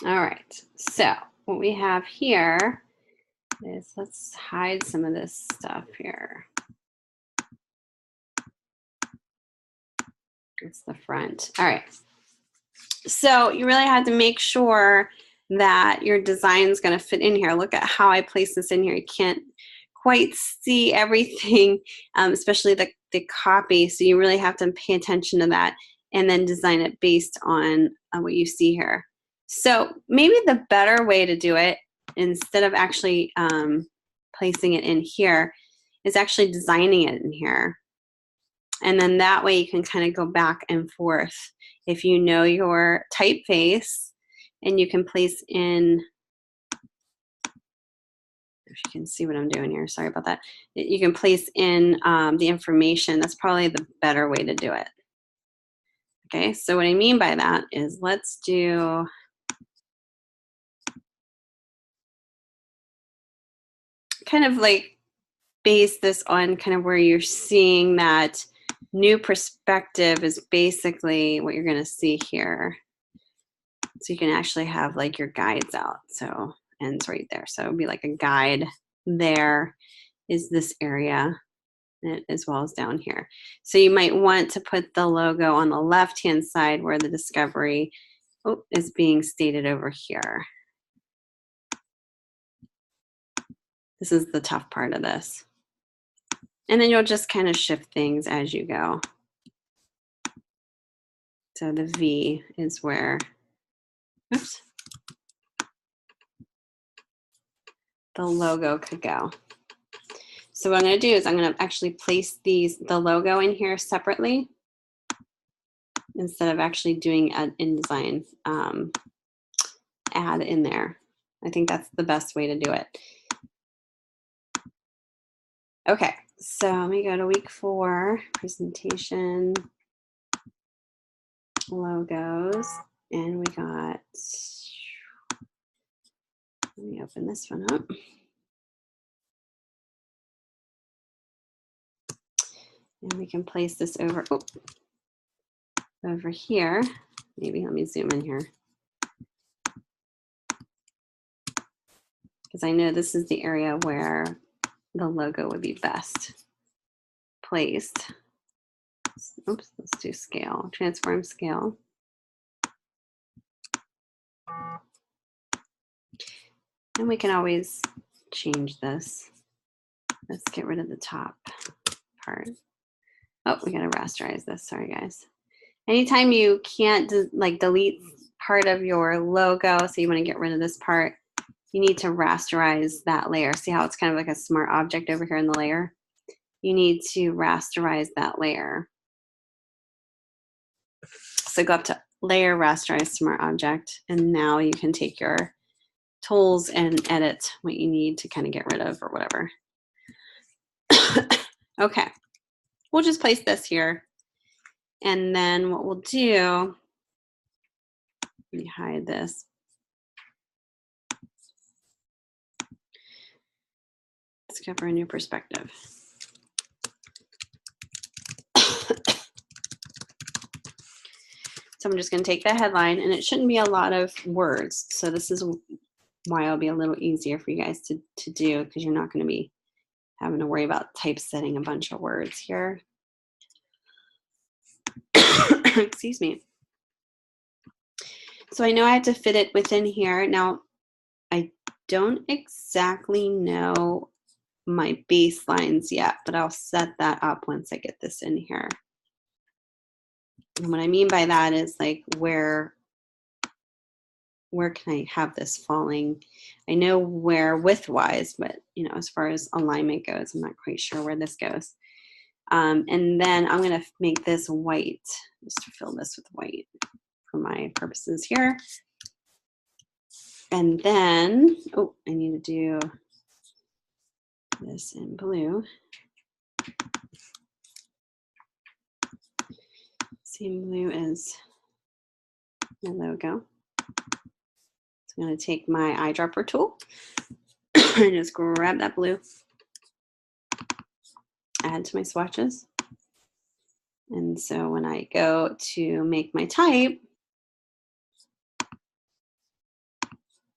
All right, so what we have here is, let's hide some of this stuff here. It's the front. All right, so you really had to make sure that your design is going to fit in here. Look at how I place this in here. You can't quite see everything, especially the copy, so you really have to pay attention to that and then design it based on what you see here. So maybe the better way to do it, instead of actually placing it in here, is actually designing it in here. And then that way you can kind of go back and forth. If you know your typeface, and you can place in, if you can see what I'm doing here, sorry about that. You can place in the information. That's probably the better way to do it. Okay, so what I mean by that is, let's do, kind of like base this on kind of where you're seeing that new perspective is basically what you're going to see here. So you can actually have like your guides out. So, and it's right there. So it would be like a guide. There is this area, as well as down here. So you might want to put the logo on the left-hand side where the discovery is being stated over here. This is the tough part of this. And then you'll just kind of shift things as you go. So the V is where, oops, the logo could go. So what I'm going to do is I'm going to actually place the logo in here separately instead of actually doing an InDesign add in there. I think that's the best way to do it. Okay, so let me go to week 4, presentation, logos, and we got, let me open this one up. And we can place this over, over here. Maybe let me zoom in here. Because I know this is the area where the logo would be best placed. Oops, let's do scale, transform scale. And we can always change this. Let's get rid of the top part. Oh, we gotta rasterize this, sorry guys. Anytime you can't like delete part of your logo, so you wanna get rid of this part, you need to rasterize that layer. See how it's kind of like a smart object over here in the layer? You need to rasterize that layer. So go up to layer, rasterize smart object, and now you can take your tools and edit what you need to kind of get rid of or whatever. Okay, we'll just place this here. And then what we'll do, let me hide this. Let's go for a new perspective. So I'm just going to take the headline, and it shouldn't be a lot of words. So this is why it'll be a little easier for you guys to do, because you're not going to be having to worry about typesetting a bunch of words here. Excuse me. So I know I have to fit it within here. Now, I don't exactly know my baselines yet, but I'll set that up once I get this in here. And what I mean by that is like where can I have this falling? I know where width-wise, but you know, as far as alignment goes, I'm not quite sure where this goes. And then I'm going to make this white, just to fill this with white for my purposes here. And then, oh, I need to do this in blue. Same blue as my logo. So I'm going to take my eyedropper tool and just grab that blue, add to my swatches. And so when I go to make my type,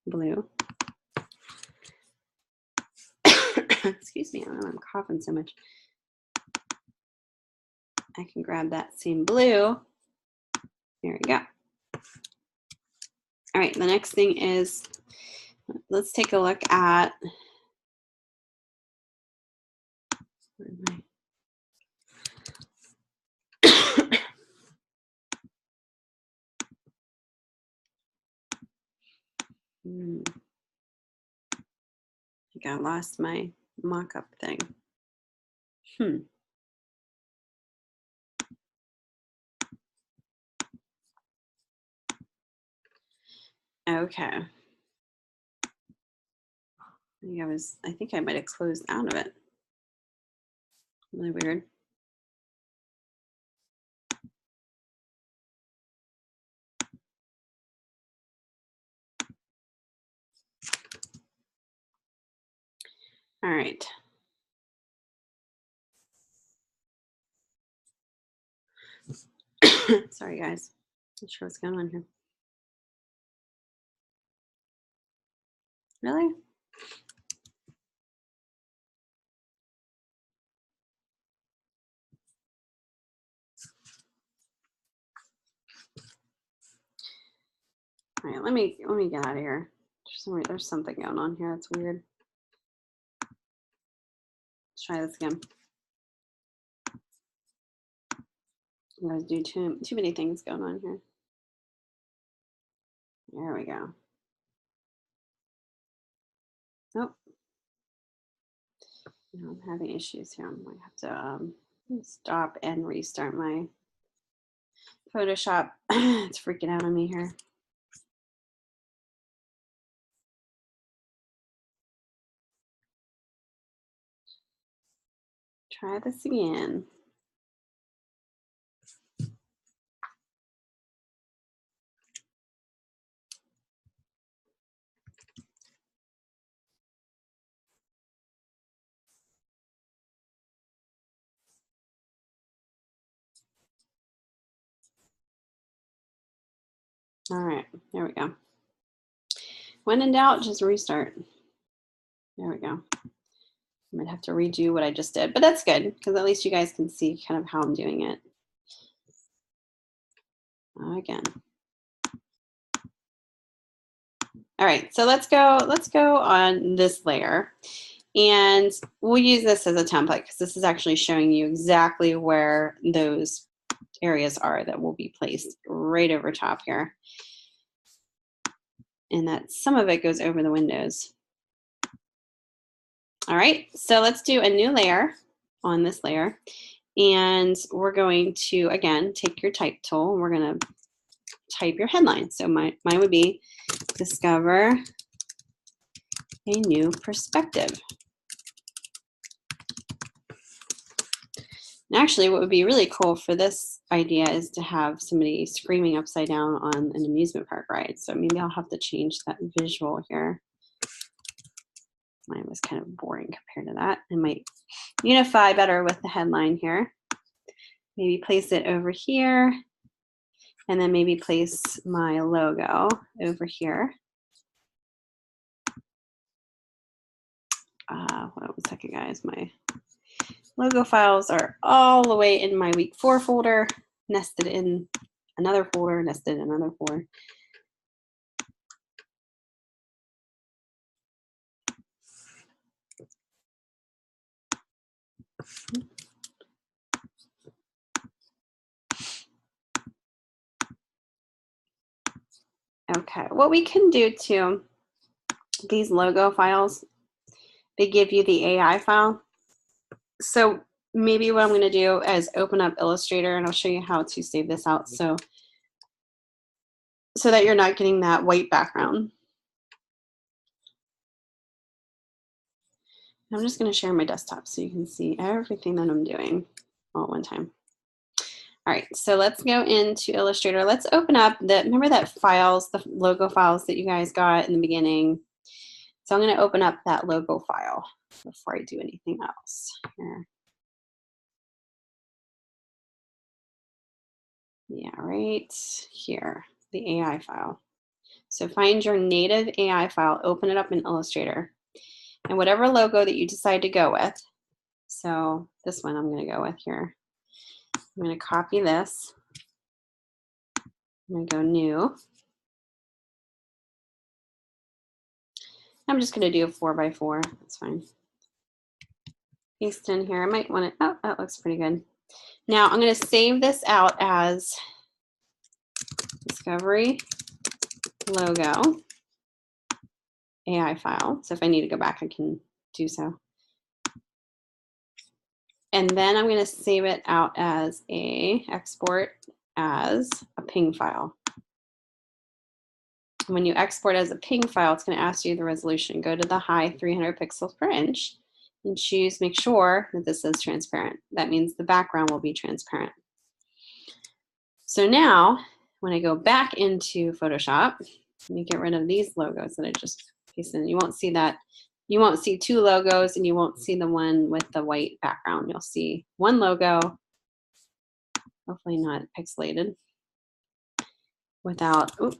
blue, excuse me, I don't know, I'm coughing so much. I can grab that same blue. There we go. All right, the next thing is, let's take a look at, where am I? I think I lost my mock-up thing. Okay. I think I might have closed out of it. Really weird. All right. Sorry, guys. Not sure what's going on here. Really? All right, let me get out of here. There's something going on here. It's weird. try this again. I'm going to do too many things going on here. There we go. Oh, I'm having issues here. I might have to stop and restart my Photoshop. It's freaking out on me here. Try this again. All right, there we go. When in doubt, just restart. There we go. I might have to redo what I just did, but that's good because at least you guys can see kind of how I'm doing it. Again. All right, so let's go on this layer, and we'll use this as a template because this is actually showing you exactly where those areas are that will be placed right over top here. And that some of it goes over the windows. All right, so let's do a new layer on this layer. And we're going to, again, take your type tool. And we're going to type your headline. So mine would be discover a new perspective. And actually, what would be really cool for this idea is to have somebody screaming upside down on an amusement park ride. So maybe I'll have to change that visual here. Mine was kind of boring compared to that. It might unify better with the headline here. Maybe place it over here, and then maybe place my logo over here. Hold on a second, guys. My logo files are all the way in my week 4 folder, nested in another folder, nested in another folder. Okay, what we can do too, these logo files, they give you the AI file. So maybe what I'm going to do is open up Illustrator, and I'll show you how to save this out so that you're not getting that white background. I'm just going to share my desktop so you can see everything that I'm doing all at one time. All right, so let's go into Illustrator. Let's open up remember that files, the logo files that you guys got in the beginning. So I'm going to open up that logo file before I do anything else here. Yeah, right here, the AI file. So find your native AI file, open it up in Illustrator, and whatever logo that you decide to go with. So this one I'm going to go with here. I'm going to copy this. I'm going to go new. I'm just going to do a 4x4. That's fine. Paste in here. I might want it. Oh, that looks pretty good. Now I'm going to save this out as Discovery Logo AI file. So if I need to go back, I can do so. And then I'm going to save it out as export as a PNG file. When you export as a PNG file, it's going to ask you the resolution. Go to the high 300 pixels per inch and choose, make sure that this is transparent. That means the background will be transparent. So now, when I go back into Photoshop, let me get rid of these logos that I just pasted in. You won't see that. You won't see two logos, and you won't see the one with the white background. You'll see one logo, hopefully not pixelated, without the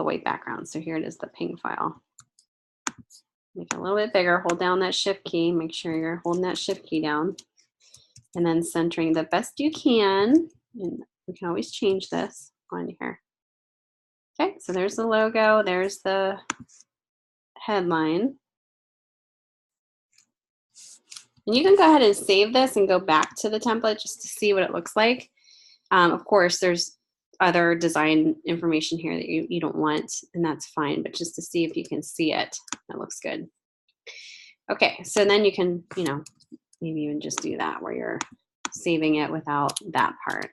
white background. So here it is, the PNG file. Make it a little bit bigger. Hold down that shift key. Make sure you're holding that shift key down. And then centering the best you can. And we can always change this on here. Okay, so there's the logo. There's the headline. And you can go ahead and save this and go back to the template just to see what it looks like. Of course, there's other design information here that you don't want, and that's fine, but just to see if you can see it, that looks good. Okay, so then you can, you know, maybe even just do that where you're saving it without that part.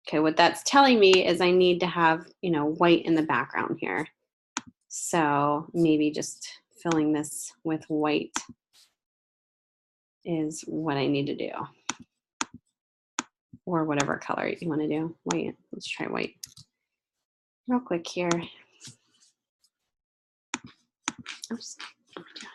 Okay, what that's telling me is I need to have, you know, white in the background here. So maybe just filling this with white is what I need to do. Or whatever color you want to do. White. Let's try white. Real quick here. Oops. Oh my God.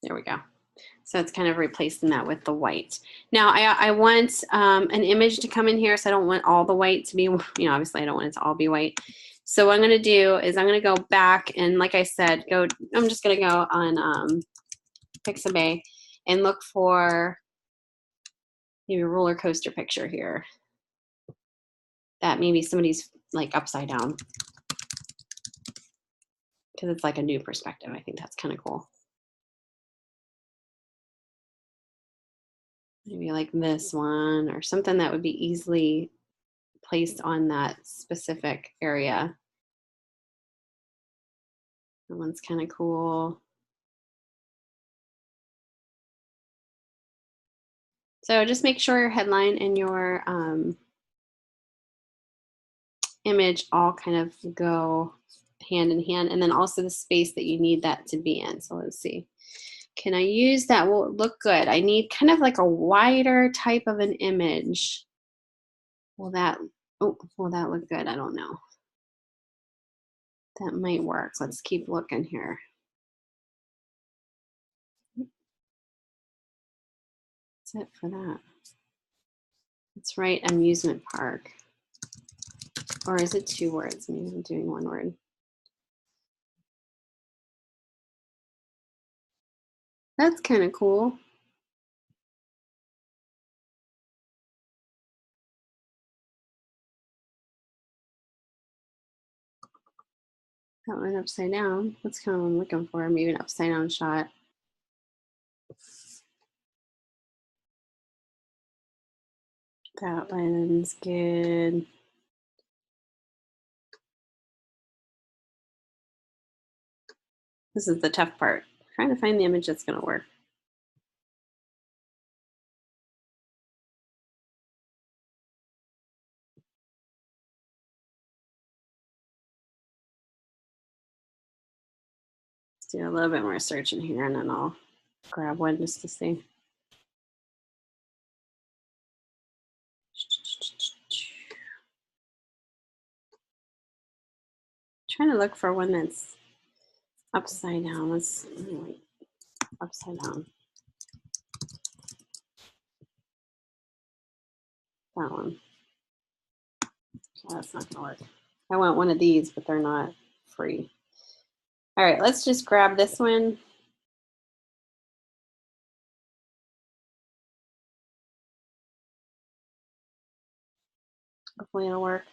There we go. So it's kind of replacing that with the white. Now I want an image to come in here, so I don't want all the white to be, you know, obviously I don't want it to all be white. So what I'm gonna do is I'm gonna go back and, like I said, I'm just gonna go on Pixabay and look for maybe a roller coaster picture here that maybe somebody's like upside down, because it's like a new perspective. I think that's kind of cool. Maybe like this one or something that would be easily placed on that specific area. That one's kind of cool. So just make sure your headline and your image all kind of go hand in hand, and then also the space that you need that to be in. So let's see. Can I use that? Will it look good? I need kind of like a wider type of an image. Will that look good? I don't know. That might work. Let's keep looking here. That's it for that. Let's write amusement park. Or is it 2 words? Maybe I'm doing 1 word. That's kind of cool. That one upside down. That's kind of what I'm looking for. Maybe an upside down shot. That one's good. This is the tough part. Trying to find the image that's going to work. Let's do a little bit more searching here, and then I'll grab one just to see. Trying to look for one that's upside down. Let's upside down. That one. Oh, that's not gonna work. I want one of these, but they're not free. All right, let's just grab this one. Hopefully it'll work.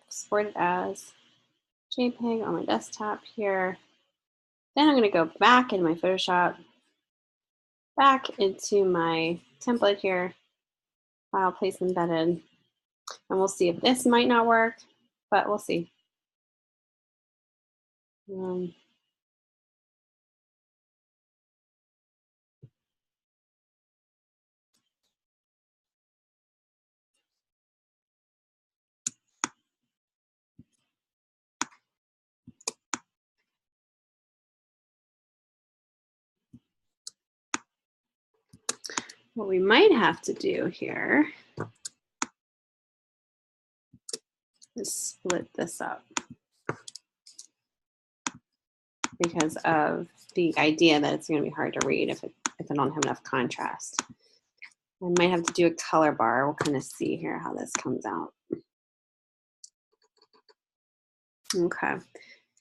Export it as JPEG on my desktop here. Then I'm going to go back in my Photoshop, back into my template here, file place embedded, and we'll see if this might not work, but we'll see. what we might have to do here is split this up because of the idea that it's going to be hard to read if I don't have enough contrast. I might have to do a color bar. We'll kind of see here how this comes out. Okay.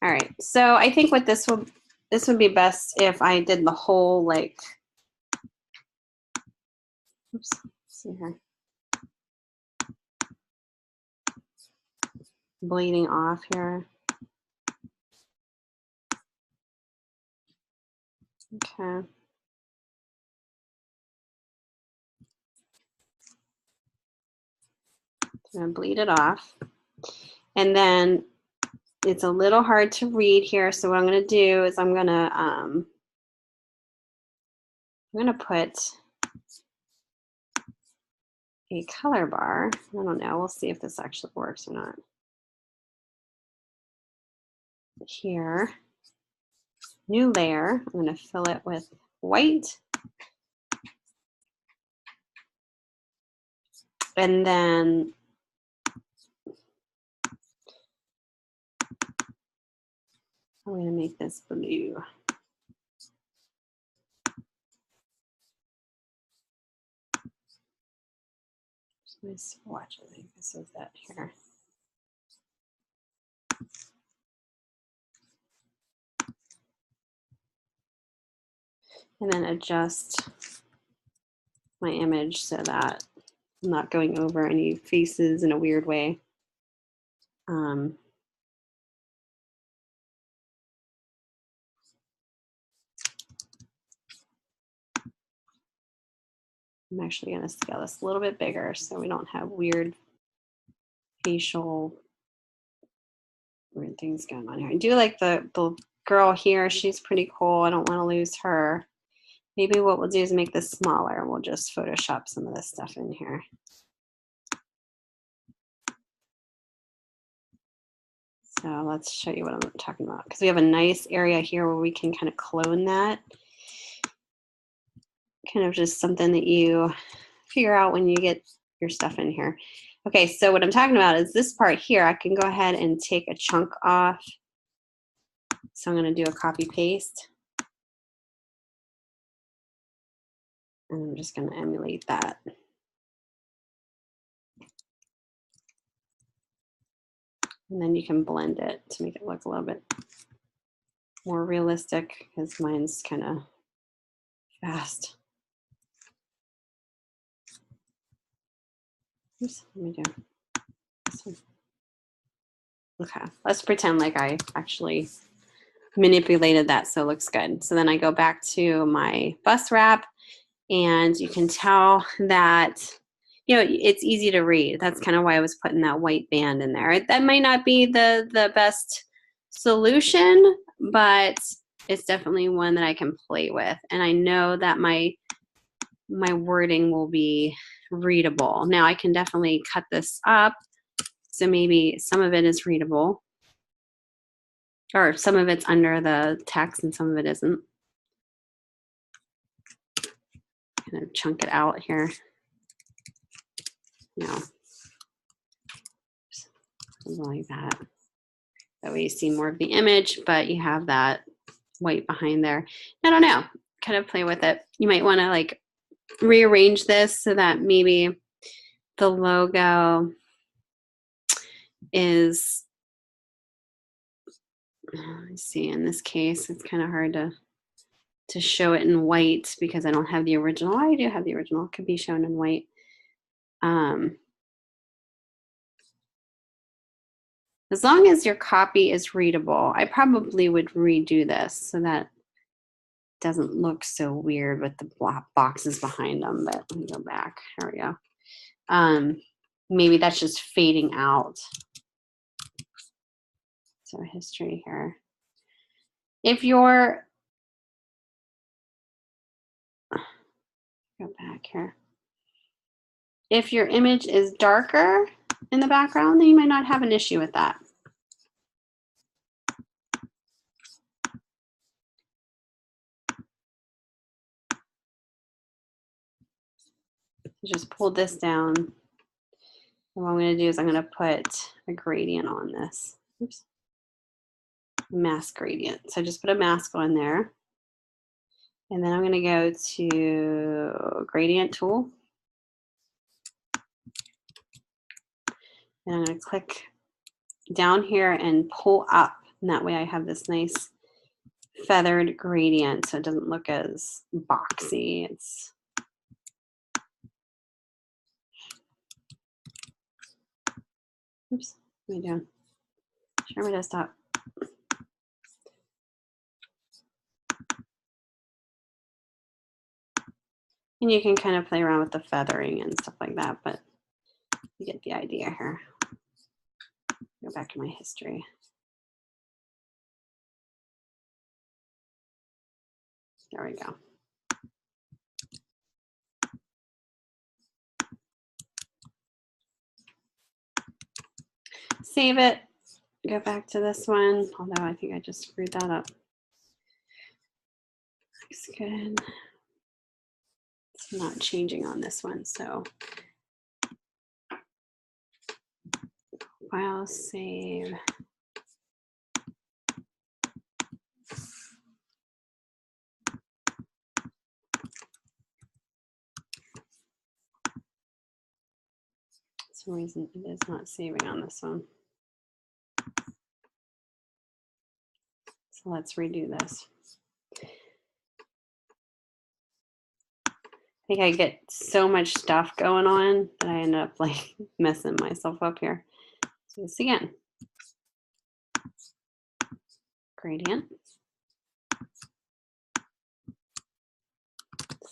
All right. So I think what this would be best if I did the whole, like, oops, let's see here. Bleeding off here. Okay. I'm gonna bleed it off. And then it's a little hard to read here. So what I'm gonna do is I'm gonna put a color bar. I don't know, we'll see if this actually works or not. Here, new layer, I'm gonna fill it with white. And then I'm gonna make this blue. Nice swatch, I think this is that here. And then adjust my image so that I'm not going over any faces in a weird way. I'm actually going to scale this a little bit bigger so we don't have weird facial weird things going on here. I do like the girl here. She's pretty cool. I don't want to lose her. Maybe what we'll do is make this smaller. We'll just Photoshop some of this stuff in here. So let's show you what I'm talking about, because we have a nice area here where we can kind of clone that. Kind of just something that you figure out when you get your stuff in here. Okay, so what I'm talking about is this part here. I can go ahead and take a chunk off. So I'm going to do a copy paste. And I'm just going to emulate that. And then you can blend it to make it look a little bit more realistic, because mine's kind of fast. Oops, let me do this one. Okay, let's pretend like I actually manipulated that so it looks good. So then I go back to my bus wrap, and you can tell that, you know, it's easy to read. That's kind of why I was putting that white band in there. That might not be the best solution, but it's definitely one that I can play with. And I know that my wording will be readable. Now I can definitely cut this up, so maybe some of it is readable, or some of it's under the text and some of it isn't. Kind of chunk it out here. No, like that. That way you see more of the image, but you have that white behind there. I don't know, kind of play with it. You might want to like rearrange this so that maybe the logo is, let me see, in this case, it's kind of hard to show it in white because I don't have the original. I do have the original, it could be shown in white. As long as your copy is readable, I probably would redo this so that it doesn't look so weird with the black boxes behind them. But let me go back. There we go. Maybe that's just fading out. So history here. If you're, go back here. If your image is darker in the background, then you might not have an issue with that. Just pull this down. And what I'm going to do is I'm going to put a gradient on this. Oops. Mask gradient. So I just put a mask on there. And then I'm going to go to gradient tool. And I'm going to click down here and pull up. And that way I have this nice feathered gradient so it doesn't look as boxy. It's oops, what am I doing? Share my desktop. And you can kind of play around with the feathering and stuff like that, but you get the idea here. Go back to my history. There we go. Save it. Go back to this one, although I think I just screwed that up. Looks good. It's not changing on this one, so file, save. For some reason it is not saving on this one. So let's redo this. I think I get so much stuff going on that I end up like messing myself up here. So this again. Gradient.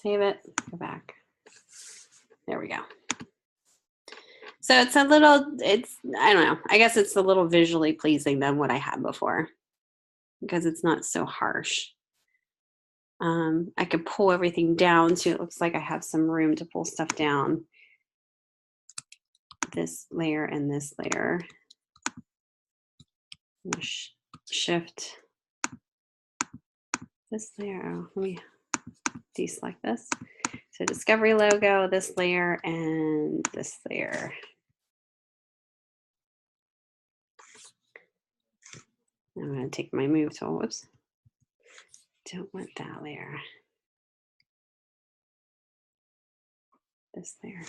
Save it, go back. There we go. So it's a little, I don't know, I guess it's a little visually pleasing than what I had before because it's not so harsh. I could pull everything down so it looks like I have some room to pull stuff down. This layer and this layer. Shift this layer. Oh, let me deselect this. So discovery logo, this layer, and this layer. I'm going to take my move tool. Whoops. Don't want that layer. This layer.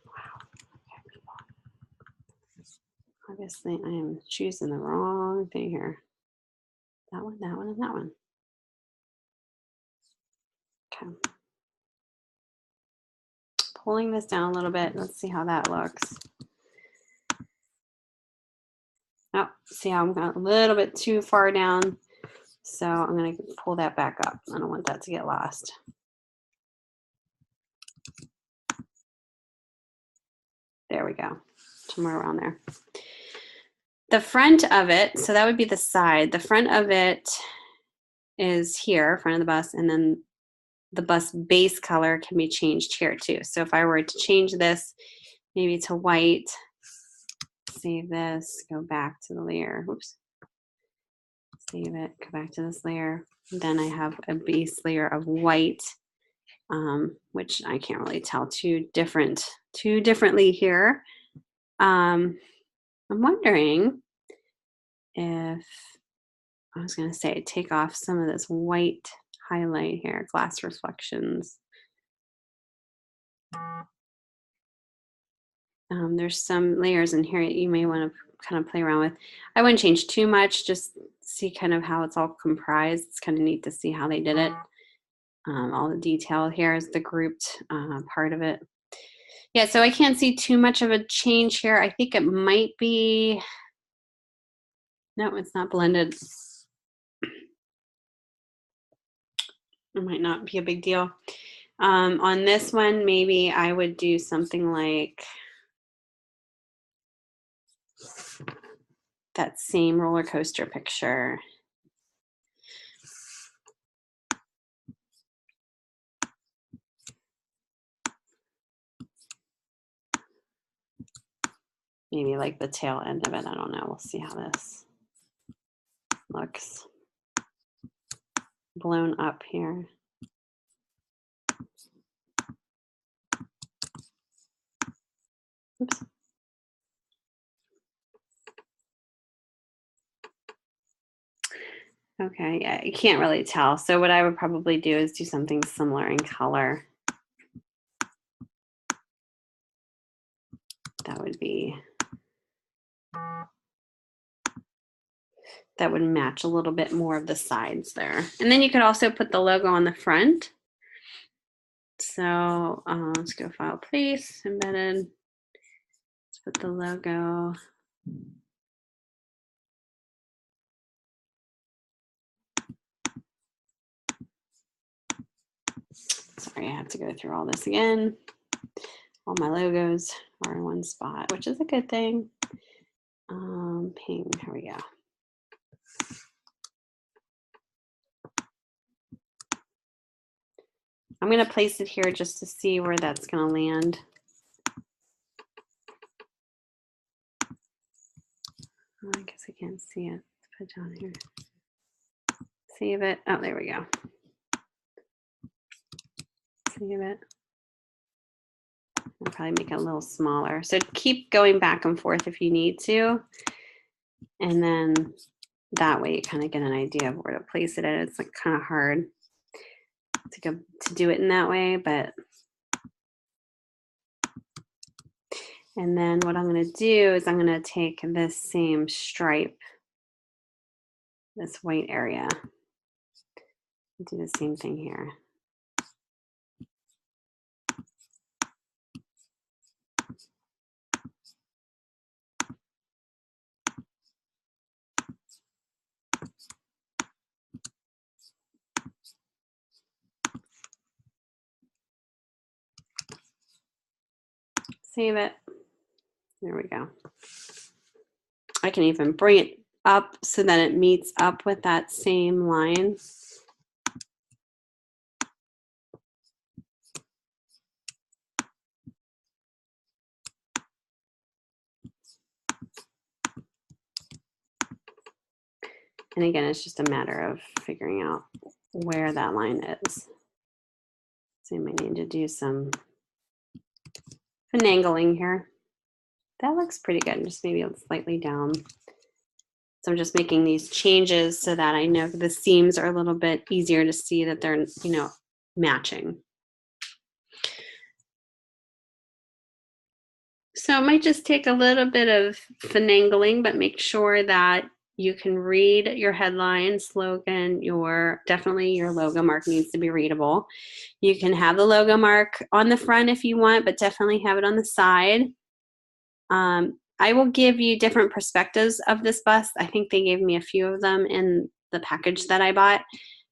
Wow. Okay, people. Obviously, I am choosing the wrong thing here. That one, and that one. Okay. Pulling this down a little bit. Let's see how that looks. Oh, see how I'm going a little bit too far down. So I'm going to pull that back up. I don't want that to get lost. There we go. Somewhere around there. The front of it, so that would be the side. The front of it is here, front of the bus, and then the bus base color can be changed here too. So if I were to change this maybe to white, save this, go back to the layer. Oops. Save it, go back to this layer. Then I have a base layer of white, which I can't really tell too differently here. I'm wondering if I was going to say take off some of this white highlight here, glass reflections. There's some layers in here that you may want to kind of play around with. I wouldn't change too much, just see kind of how it's all comprised. It's kind of neat to see how they did it. All the detail here is the grouped part of it. Yeah, so I can't see too much of a change here. I think it might be, no, it's not blended. It might not be a big deal. On this one, maybe I would do something like that same roller coaster picture. Maybe like the tail end of it. I don't know. We'll see how this looks. blown up here. Oops. Okay, yeah, you can't really tell. So what I would probably do is do something similar in color. That would match a little bit more of the sides there. And then you could also put the logo on the front. So let's go File, Place, Embedded. Let's put the logo. Sorry, I have to go through all this again. All my logos are in one spot, which is a good thing. Ping, here we go. I'm going to place it here just to see where that's going to land. I guess I can't see it. Let's put it down here. Save it. Oh, there we go. Save it. I'll probably make it a little smaller. So keep going back and forth if you need to. And then that way you kind of get an idea of where to place it at. It's like kind of hard to do it in that way, but. And then what I'm going to do is I'm going to take this same stripe, this white area, and do the same thing here. Save it. There we go. I can even bring it up so that it meets up with that same line. And again, it's just a matter of figuring out where that line is. So you might need to do some finagling here. That looks pretty good, just maybe slightly down. So I'm just making these changes so that I know the seams are a little bit easier to see that they're, matching. So it might just take a little bit of finagling, but make sure that you can read your headline, slogan, definitely your logo mark needs to be readable. You can have the logo mark on the front if you want, but definitely have it on the side. I will give you different perspectives of this bus. I think they gave me a few of them in the package that I bought.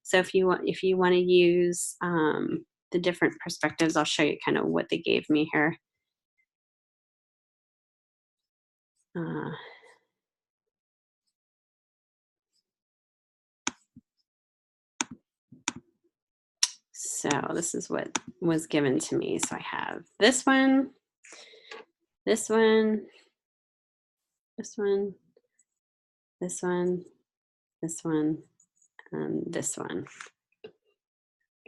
So if you want to use the different perspectives, I'll show you kind of what they gave me here. So this is what was given to me. So I have this one, this one, this one, this one, this one, and this one.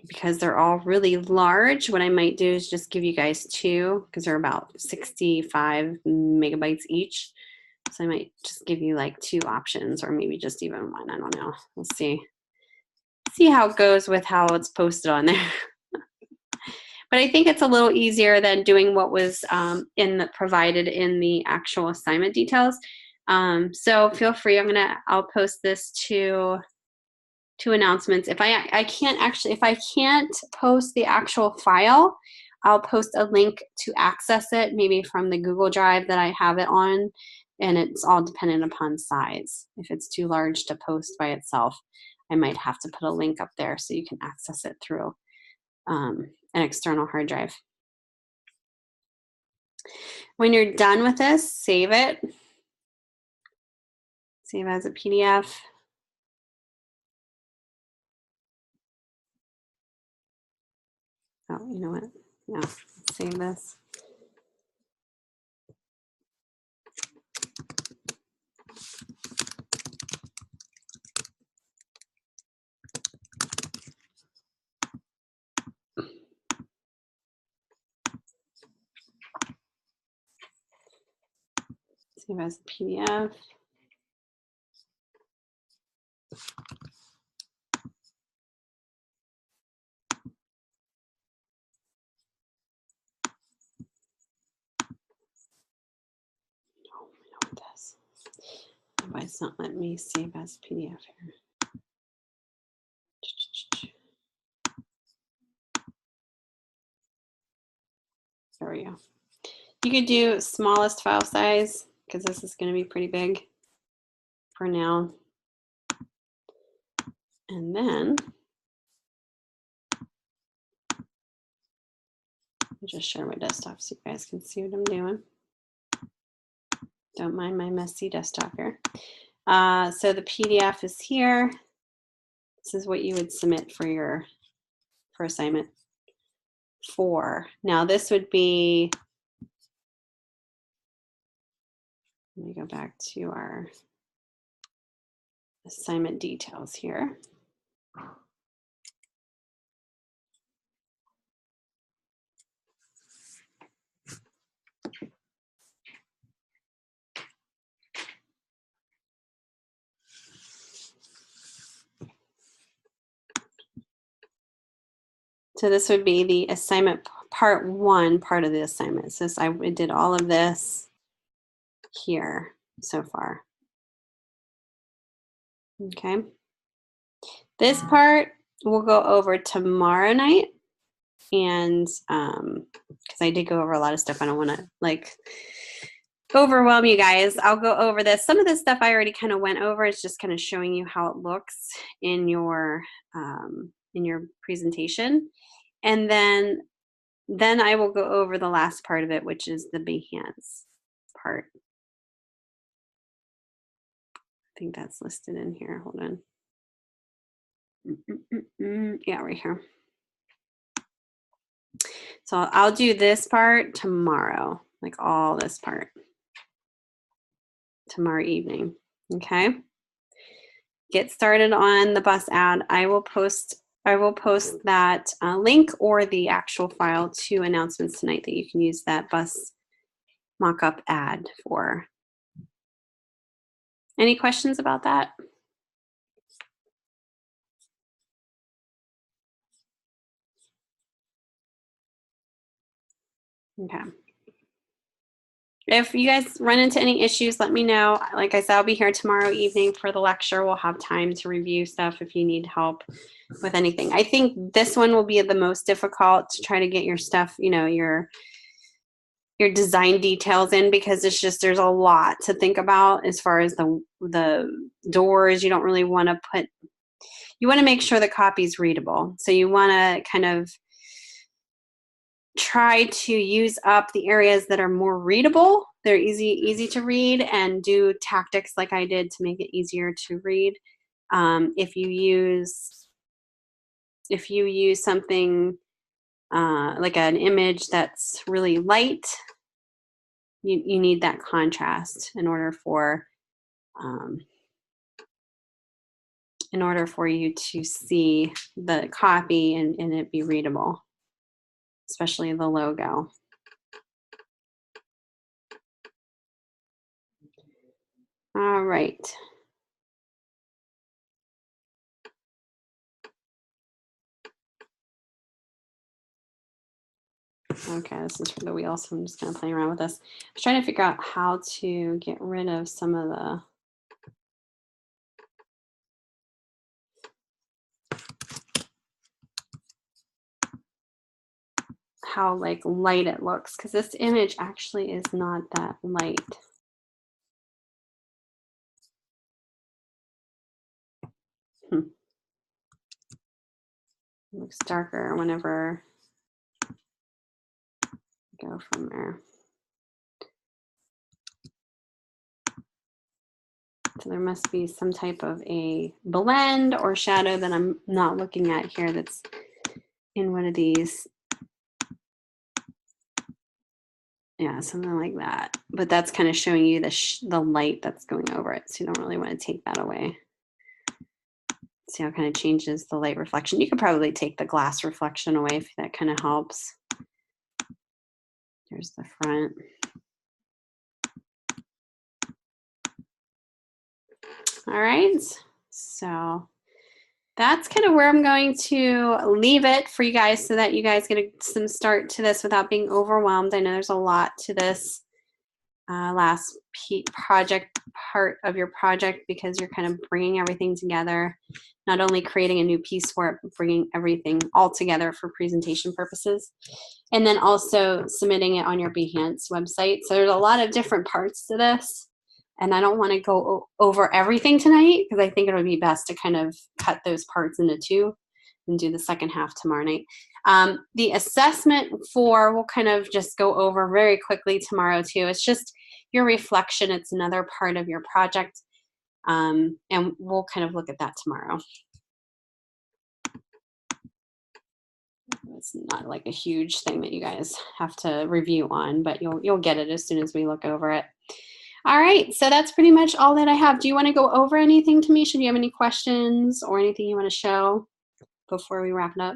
Because they're all really large, what I might do is just give you guys two, because they're about 65 megabytes each. So I might just give you like two options, or maybe just even one. I don't know. We'll see. See how it goes with how it's posted on there. But I think it's a little easier than doing what was provided in the actual assignment details. So feel free. I'll post this to announcements. If I can't post the actual file, I'll post a link to access it, maybe from the Google Drive that I have it on, and it's all dependent upon size. If it's too large to post by itself, I might have to put a link up there so you can access it through an external hard drive. When you're done with this, save it. Save as a PDF. Oh, you know what? No, save this. Save as a PDF. Why it's not letting me save as PDF here. There we go. You could do smallest file size because this is going to be pretty big for now. And then I'll just share my desktop so you guys can see what I'm doing. Don't mind my messy desktop here. So the PDF is here. This is what you would submit for assignment 4. Now this would be, let me go back to our assignment details here. So this would be the assignment part 1 part of the assignment. So I did all of this here so far. Okay. This part we'll go over tomorrow night. And because I did go over a lot of stuff, I don't want to like overwhelm you guys. I'll go over this. Some of this stuff I already kind of went over. It's just kind of showing you how it looks in your presentation. And then I will go over the last part of it, which is the Behance part. I think that's listed in here. Hold on. Yeah, right here. So I'll do this part tomorrow, like all this part tomorrow evening. Okay. Get started on the bus ad. I will post that link or the actual file to announcements tonight that you can use that bus mock-up ad for. Any questions about that? Okay. If you guys run into any issues, let me know. Like I said, I'll be here tomorrow evening for the lecture. We'll have time to review stuff if you need help with anything. I think this one will be the most difficult to try to get your stuff, you know, your design details in, because it's just, there's a lot to think about as far as the doors. You don't really want to put, you want to make sure the copy is readable. So you want to kind of try to use up the areas that are more readable. They're easy to read, and do tactics like I did to make it easier to read. If you use something like an image that's really light, you need that contrast in order for you to see the copy and it be readable, especially the logo. All right. Okay, this is for the wheel, so I'm just going to play around with this. I was trying to figure out how to get rid of some of the how like light it looks, because this image actually is not that light. It looks darker whenever I go from there. So there must be some type of a blend or shadow that I'm not looking at here that's in one of these. Yeah, something like that. But that's kind of showing you the light that's going over it. So you don't really want to take that away. See how it kind of changes the light reflection. You could probably take the glass reflection away if that kind of helps. There's the front. All right, so that's kind of where I'm going to leave it for you guys so that you guys get some start to this without being overwhelmed. I know there's a lot to this last project part of your project because you're kind of bringing everything together, not only creating a new piece for it, but bringing everything all together for presentation purposes, and then also submitting it on your Behance website. So there's a lot of different parts to this. And I don't want to go over everything tonight because I think it would be best to kind of cut those parts into two and do the second half tomorrow night. The assessment we'll kind of just go over very quickly tomorrow too. It's just your reflection. It's another part of your project. And we'll kind of look at that tomorrow. It's not like a huge thing that you guys have to review on, but you'll get it as soon as we look over it. All right, so that's pretty much all that I have. Do you want to go over anything, Tamisha? Do you have any questions or anything you want to show before we wrap it up?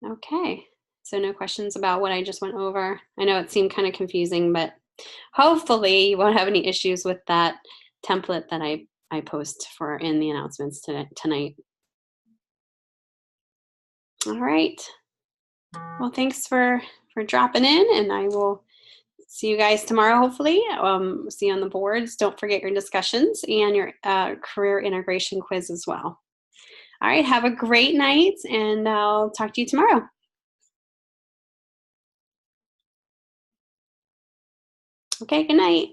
Okay, so no questions about what I just went over. I know it seemed kind of confusing, but hopefully you won't have any issues with that template that I post for in the announcements tonight. All right. Well, thanks for dropping in, and I will see you guys tomorrow, hopefully. See you on the boards. Don't forget your discussions and your career integration quiz as well. All right, have a great night, and I'll talk to you tomorrow. Okay, good night.